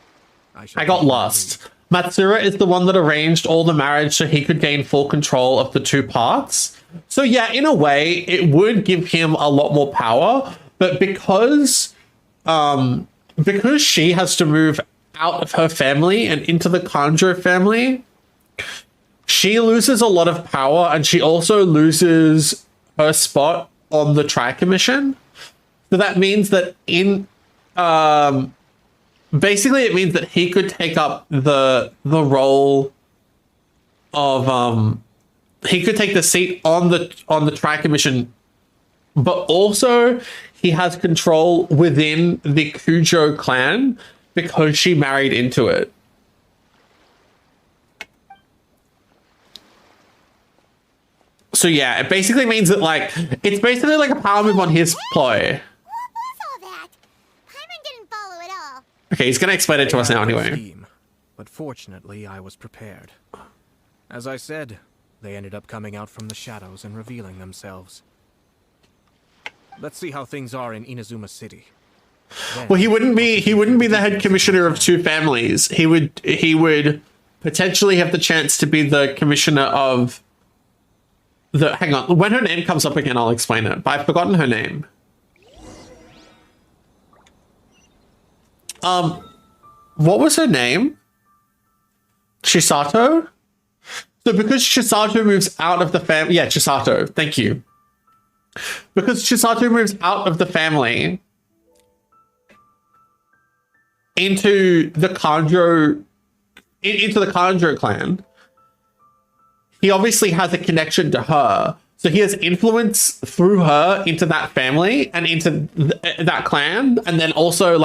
I got lost. Matsura is the one that arranged all the marriage so he could gain full control of the two parts. So yeah, in a way, it would give him a lot more power, but because she has to move out of her family and into the Kanjo family, she loses a lot of power, and she also loses her spot on the Tri-Commission. So that means that basically it means that he could take up the role of he could take the seat on the Tri-Commission, but also he has control within the Kujo clan because she married into it. So yeah, it basically means that it's basically like a power move on his ploy. Okay, he's gonna explain it to us now anyway. But fortunately, I was prepared. As I said, they ended up coming out from the shadows and revealing themselves. Let's see how things are in Inazuma City. Then, well, he wouldn't be the head commissioner of two families. He would potentially have the chance to be the commissioner of the. Hang on, when her name comes up again, I'll explain it. But I've forgotten her name. What was her name? Chisato? So because Chisato moves out of the family... Yeah, Chisato. Thank you. Because Chisato moves out of the family into the Kanjo clan, he obviously has a connection to her. So he has influence through her into that family and into that clan, and then also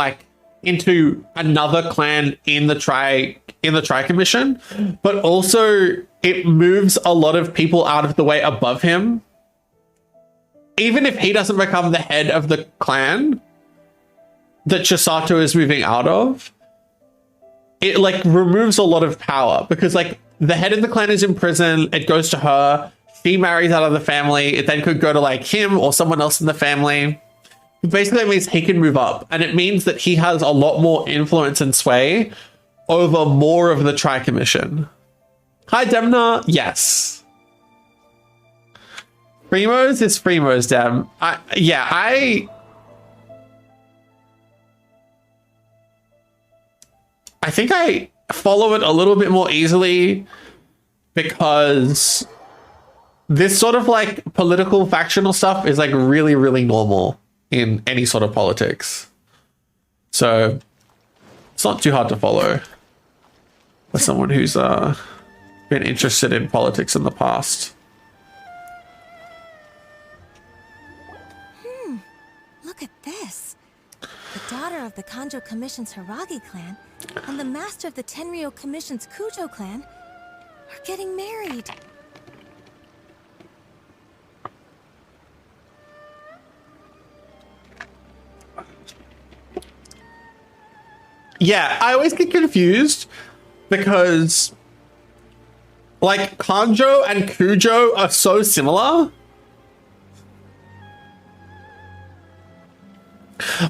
into another clan in the Tri-Commission, but also it moves a lot of people out of the way above him. Even if he doesn't become the head of the clan that Chisato is moving out of, it removes a lot of power because the head of the clan is in prison, it goes to her, she marries out of the family, it then could go to him or someone else in the family. Basically, it means he can move up, and it means that he has a lot more influence and sway over more of the Tri-Commission. Hi, Demna. Yes. Primos is Primos, Dem. I think I follow it a little bit more easily because this sort of political factional stuff is really, really normal in any sort of politics. So it's not too hard to follow for someone who's been interested in politics in the past. Look at this. The daughter of the Kanjo Commission's Hiragi clan and the master of the Tenryo Commission's Kujo clan are getting married. Yeah, I always get confused because Kanjo and Kujo are so similar.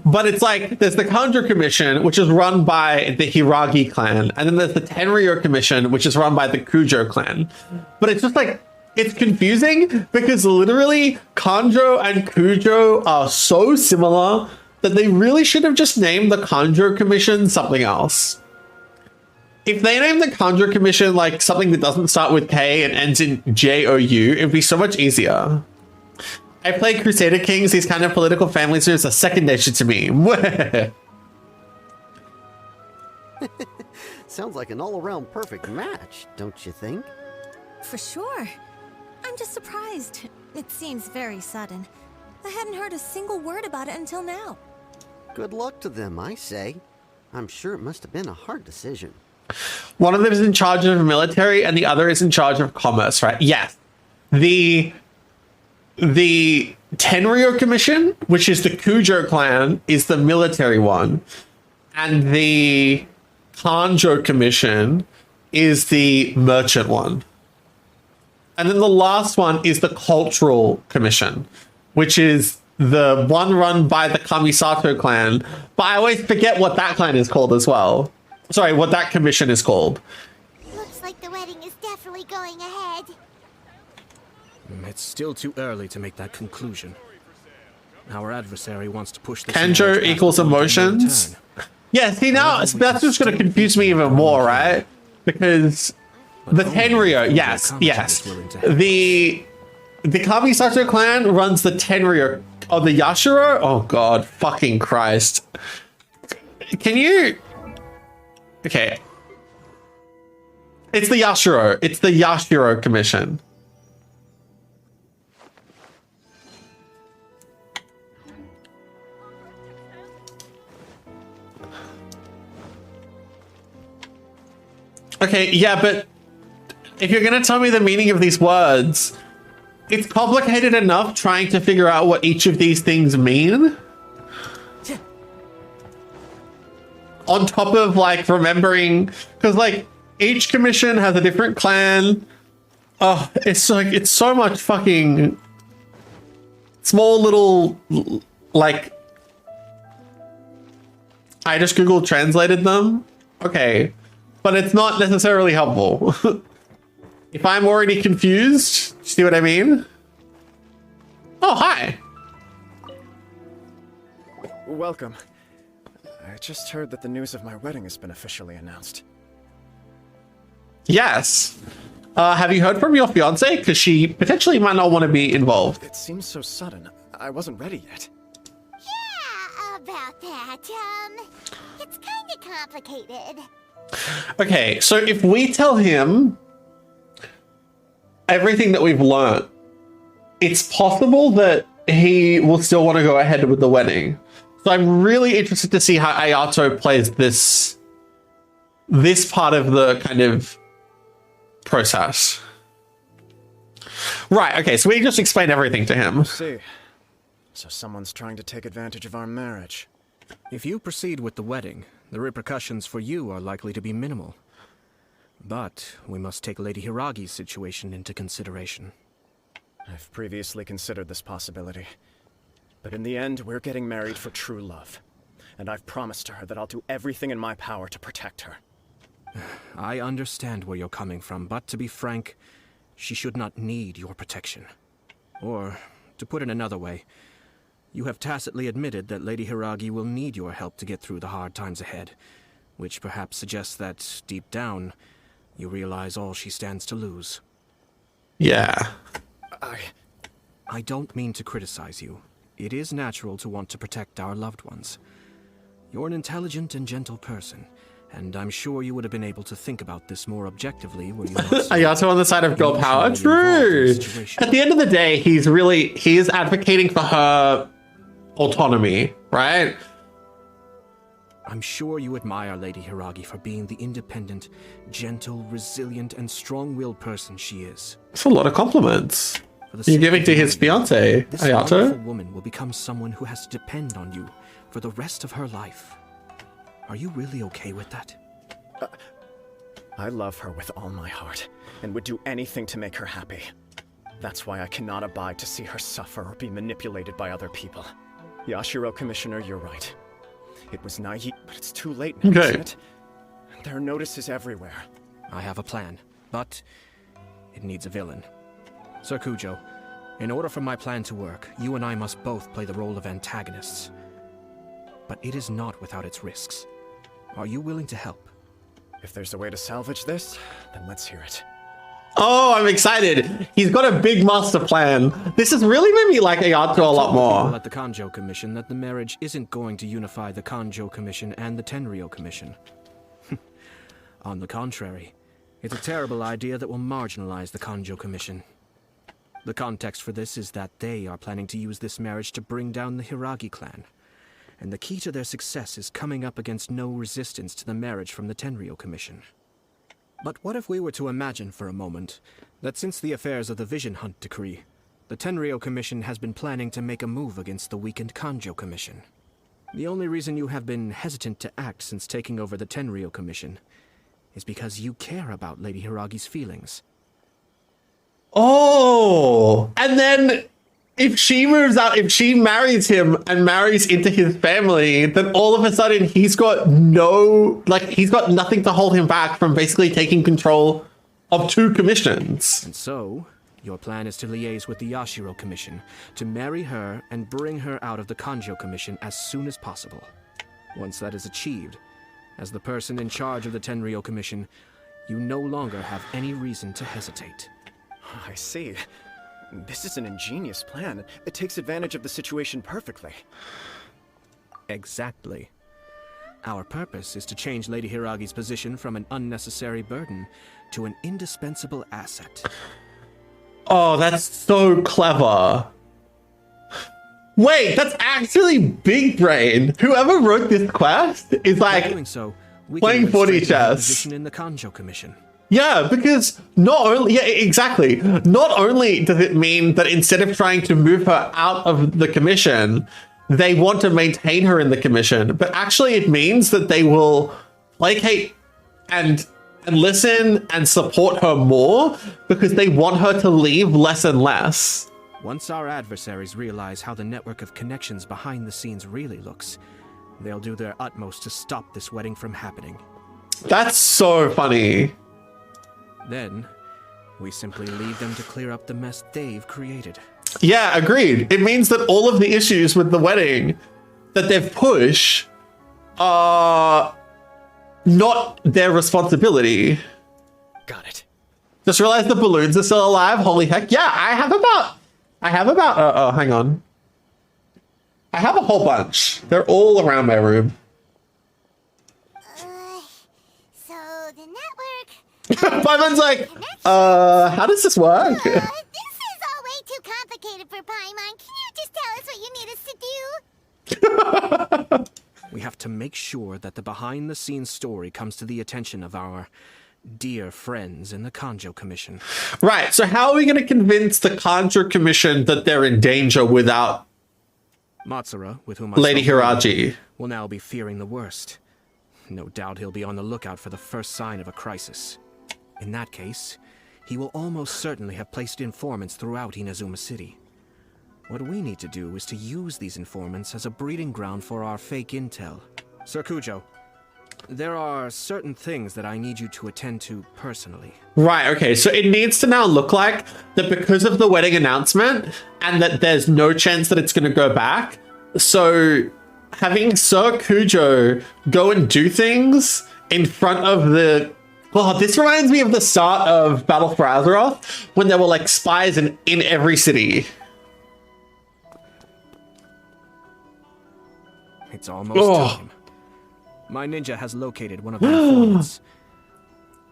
But it's there's the Kanjo Commission, which is run by the Hiragi clan, and then there's the Tenryo Commission, which is run by the Kujo clan. But it's just it's confusing because literally Kanjo and Kujo are so similar that they really should have just named the Kanjo Commission something else. If they named the Kanjo Commission something that doesn't start with K and ends in J-O-U, it'd be so much easier. I play Crusader Kings. These kind of political families are a second nature to me. Sounds like an all-around perfect match, don't you think? For sure. I'm just surprised. It seems very sudden. I hadn't heard a single word about it until now. Good luck to them, I say. I'm sure it must have been a hard decision. One of them is in charge of military and the other is in charge of commerce, right? Yes. The Tenryo Commission, which is the Kujo clan, is the military one. And the Kanjo Commission is the merchant one. And then the last one is the Cultural Commission, which is the one run by the Kamisato clan. But I always forget what that clan is called as well. Sorry, what that commission is called. Looks like the wedding is definitely going ahead. It's still too early to make that conclusion. Our adversary wants to push this. Kanjo equals emotions. Yeah, see now that's just going to confuse me even more, right? Because the Tenryo, yes. The Kamisato clan runs the Tenryo. Oh, the Yashiro? Oh god, fucking Christ. Can you? Okay. It's the Yashiro. It's the Yashiro Commission. Okay, yeah, but if you're going to tell me the meaning of these words, it's complicated enough trying to figure out what each of these things mean. On top of like remembering, because like each commission has a different clan. Oh, it's like it's so much fucking small little like. I just Google translated them. Okay, but it's not necessarily helpful. If I'm already confused, see what I mean? Oh, hi. Welcome. I just heard that the news of my wedding has been officially announced. Yes. Have you heard from your fiance? Because she potentially might not want to be involved. It seems so sudden. I wasn't ready yet. Yeah, about that. It's kind of complicated. Okay, so if we tell him everything that we've learned, it's possible that he will still want to go ahead with the wedding. So I'm really interested to see how Ayato plays this part of the kind of process. Right, okay, so we just explained everything to him. I see. So someone's trying to take advantage of our marriage. If you proceed with the wedding, the repercussions for you are likely to be minimal. But we must take Lady Hiragi's situation into consideration. I've previously considered this possibility. But in the end, we're getting married for true love. And I've promised her that I'll do everything in my power to protect her. I understand where you're coming from, but to be frank, she should not need your protection. Or, to put it another way, you have tacitly admitted that Lady Hiragi will need your help to get through the hard times ahead, which perhaps suggests that, deep down, you realize all she stands to lose. Yeah. I don't mean to criticize you. It is natural to want to protect our loved ones. You're an intelligent and gentle person, and I'm sure you would have been able to think about this more objectively were you not so Ayato on the side of girl power. True. At the end of the day, he is advocating for her autonomy, right? I'm sure you admire Lady Hiragi for being the independent, gentle, resilient, and strong-willed person she is. That's a lot of compliments. You're giving to his fiance, this Ayato. wonderful woman will become someone who has to depend on you for the rest of her life. Are you really okay with that? I love her with all my heart, and would do anything to make her happy. That's why I cannot abide to see her suffer or be manipulated by other people. Yashiro Commissioner, you're right. It was naive, but it's too late now, isn't it? There are notices everywhere. I have a plan, but it needs a villain. Sir Kujo, in order for my plan to work, you and I must both play the role of antagonists. But it is not without its risks. Are you willing to help? If there's a way to salvage this, then let's hear it. Oh, I'm excited. He's got a big master plan. This has really made me like Ayato a lot more. At the Kanjo Commission that the marriage isn't going to unify the Kanjo Commission and the Tenryo Commission. On the contrary, it's a terrible idea that will marginalize the Kanjo Commission. The context for this is that they are planning to use this marriage to bring down the Hiragi clan. and the key to their success is coming up against no resistance to the marriage from the Tenryou Commission. But what if we were to imagine for a moment that since the affairs of the Vision Hunt Decree, the Tenryou Commission has been planning to make a move against the weakened Kanjo Commission? The only reason you have been hesitant to act since taking over the Tenryou Commission is because you care about Lady Hiragi's feelings. Oh, and then if she moves out, if she marries him and marries into his family, then all of a sudden he's got he's got nothing to hold him back from basically taking control of 2 commissions. And so, your plan is to liaise with the Yashiro Commission, to marry her and bring her out of the Kanjo Commission as soon as possible. Once that is achieved, as the person in charge of the Tenryou Commission, you no longer have any reason to hesitate. I see. This is an ingenious plan. It takes advantage of the situation perfectly. Exactly. Our purpose is to change Lady Hiragi's position from an unnecessary burden to an indispensable asset. Oh, that's so clever. Wait, that's actually big brain. Whoever wrote this quest is like doing so, playing 40 chess. Position in the Kanjo Commission. Yeah, because not only, yeah, exactly. Not only does it mean that instead of trying to move her out of the commission, they want to maintain her in the commission, but actually it means that they will placate and listen and support her more because they want her to leave less and less. Once our adversaries realize how the network of connections behind the scenes really looks, they'll do their utmost to stop this wedding from happening. That's so funny. Then, we simply leave them to clear up the mess they've created. Yeah, agreed. It means that all of the issues with the wedding that they've pushed are not their responsibility. Got it. Just realized the balloons are still alive. Holy heck. Yeah, I have about, hang on. I have a whole bunch. They're all around my room. So the network... Paimon's like, how does this work? This is all way too complicated for Paimon. Can you just tell us what you need us to do? We have to make sure that the behind-the-scenes story comes to the attention of our dear friends in the Kanjo Commission. Right, so how are we going to convince the Kanjo Commission that they're in danger without Matsura, with whom Lady Hiragi, will now be fearing the worst. No doubt he'll be on the lookout for the first sign of a crisis. In that case, he will almost certainly have placed informants throughout Inazuma City. What we need to do is to use these informants as a breeding ground for our fake intel. Sir Kujo, there are certain things that I need you to attend to personally. Right, okay, so it needs to now look like that because of the wedding announcement and that there's no chance that it's going to go back. So having Sir Kujo go and do things in front of the... Oh, this reminds me of the start of Battle for Azeroth when there were like spies in every city. It's almost time. My ninja has located one of the informants.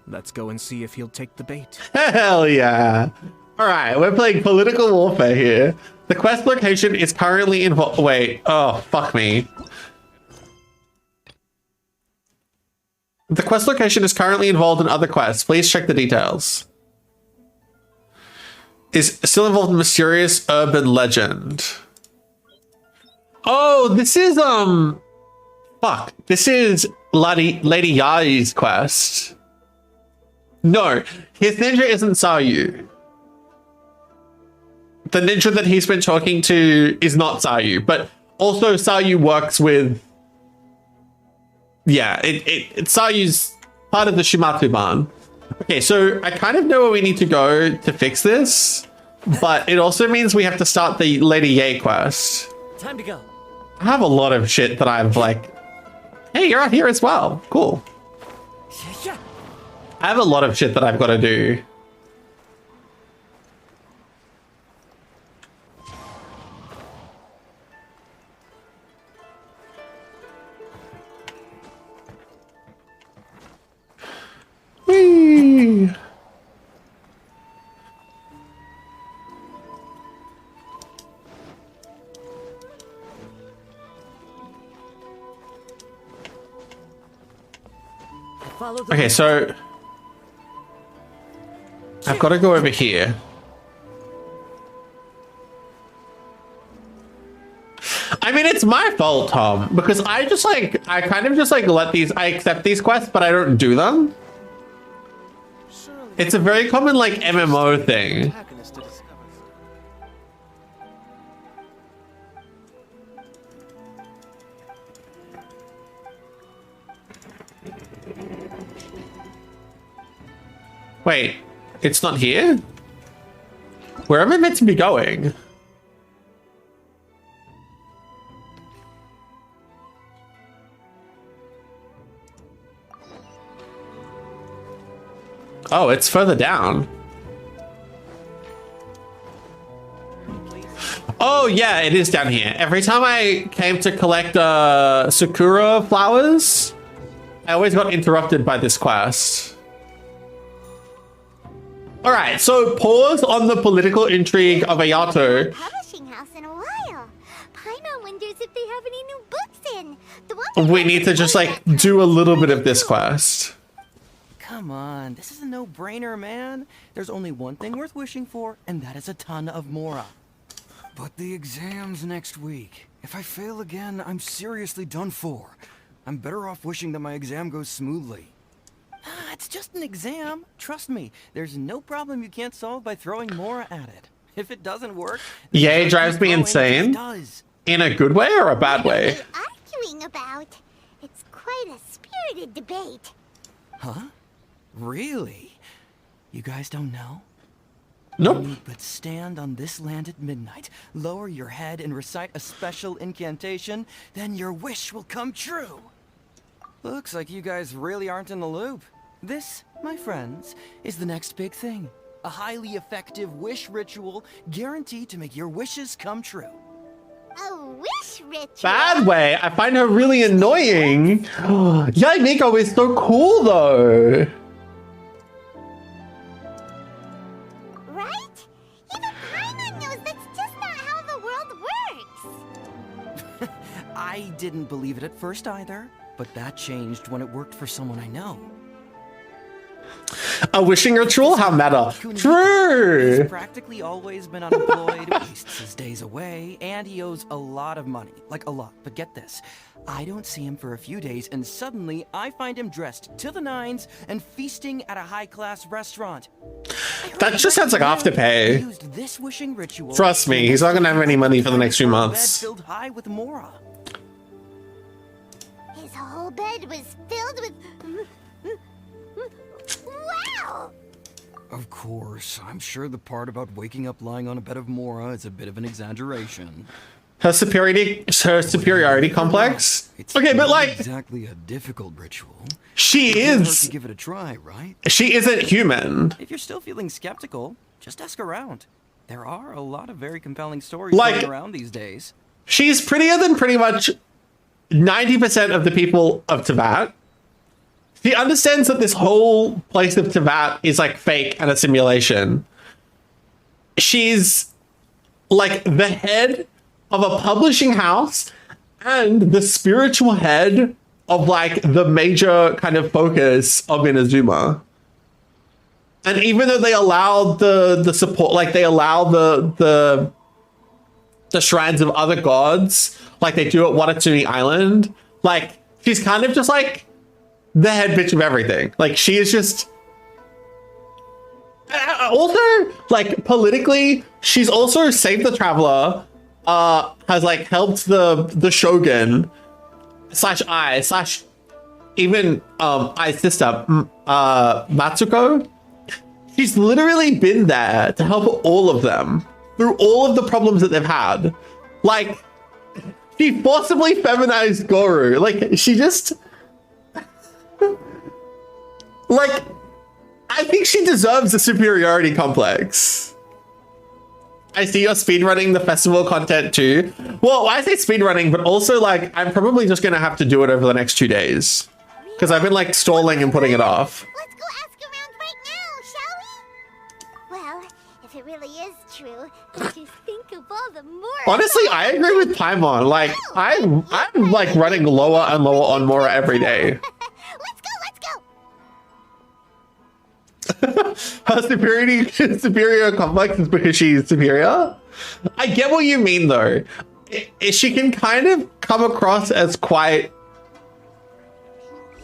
Let's go and see if he'll take the bait. Hell yeah. All right, we're playing political warfare here. The quest location is currently involved. Wait, oh, fuck me. The quest location is currently involved in other quests. Please check the details. Is still involved in mysterious urban legend. Oh, this is, fuck. This is Lady Yai's quest. No, his ninja isn't Sayu. The ninja that he's been talking to is not Sayu, but also Sayu works with... Yeah, it's Sayu's part of the Shimatsuban. Okay, so I kind of know where we need to go to fix this, but it also means we have to start the Lady Yae quest. Time to go. I have a lot of shit that I've like... Hey, you're out here as well. Cool. I have a lot of shit that I've got to do. Whee! Okay, so I've got to go over here. I mean, it's my fault, Tom, because I kind of just like I accept these quests, but I don't do them. It's a very common like MMO thing. Wait, it's not here? Where am I meant to be going? Oh, it's further down. Oh, yeah, it is down here. Every time I came to collect Sakura flowers, I always got interrupted by this quest. All right, so pause on the political intrigue of Ayato. Publishing house in a while. Paimon wonders if they have any new books in. We need to just like do a little bit of this quest. Come on, this is a no-brainer, man. There's only one thing worth wishing for, and that is a ton of Mora. But the exam's next week. If I fail again, I'm seriously done for. I'm better off wishing that my exam goes smoothly. Ah, it's just an exam. Trust me, there's no problem you can't solve by throwing Mora at it. If it doesn't work... Yeah, it drives me insane. In a good way or a bad way? What are you arguing about? It's quite a spirited debate. Huh? Really? You guys don't know? Nope. You need but stand on this land at midnight, lower your head and recite a special incantation, then your wish will come true. Looks like you guys really aren't in the loop. This, my friends, is the next big thing. A highly effective wish ritual guaranteed to make your wishes come true. A wish ritual? Bad way. I find her really annoying. Yai Miko is so cool though. Right? Even Paimon knows that's just not how the world works. I didn't believe it at first either, but that changed when it worked for someone I know. A wishing ritual? How meta. True. He's practically always been unemployed, wastes his days away, and he owes a lot of money. Like a lot. But get this. I don't see him for a few days, and suddenly I find him dressed to the nines and feasting at a high-class restaurant. That just sounds like Afterpay. Used this wishing ritual. Trust me, he's not gonna have any money for the next few Bed months. filled high with Mora. His whole bed was filled with... Wow! Of course, I'm sure the part about waking up lying on a bed of Mora is a bit of an exaggeration. Her superiority complex? It's Okay, but not like, exactly a difficult ritual. she It can't hurt is, to give it a try, right? she isn't human. If you're still feeling skeptical, just ask around. There are a lot of very compelling stories Like- going around these days. She's prettier than pretty much 90% of the people of Teyvat. She understands that this whole place of Teyvat is like fake and a simulation. She's like the head of a publishing house and the spiritual head of like the major kind of focus of Inazuma. And even though they allow the support, like they allow the shrines of other gods, like they do at Watatsumi Island, like she's kind of just like the head bitch of everything. Like she is just also like politically, she's also saved the traveler, has like helped the shogun / even Ai's sister Matsuko. She's literally been there to help all of them through all of the problems that they've had. Like she forcibly feminized Goru. Like she just like, I think she deserves a superiority complex. I see you're speedrunning the festival content too. Well, I say speedrunning, but also like, I'm probably just gonna have to do it over the next 2 days. Because I've been like stalling and putting it off. Let's go ask around right now, shall we? Well, if it really is true, just think of all the Mora. Honestly, I agree with Paimon. Like, I'm like running lower and lower on Mora every day. Let's go, let's go. Her superior complex is because she's superior. I get what you mean though. She can kind of come across as quite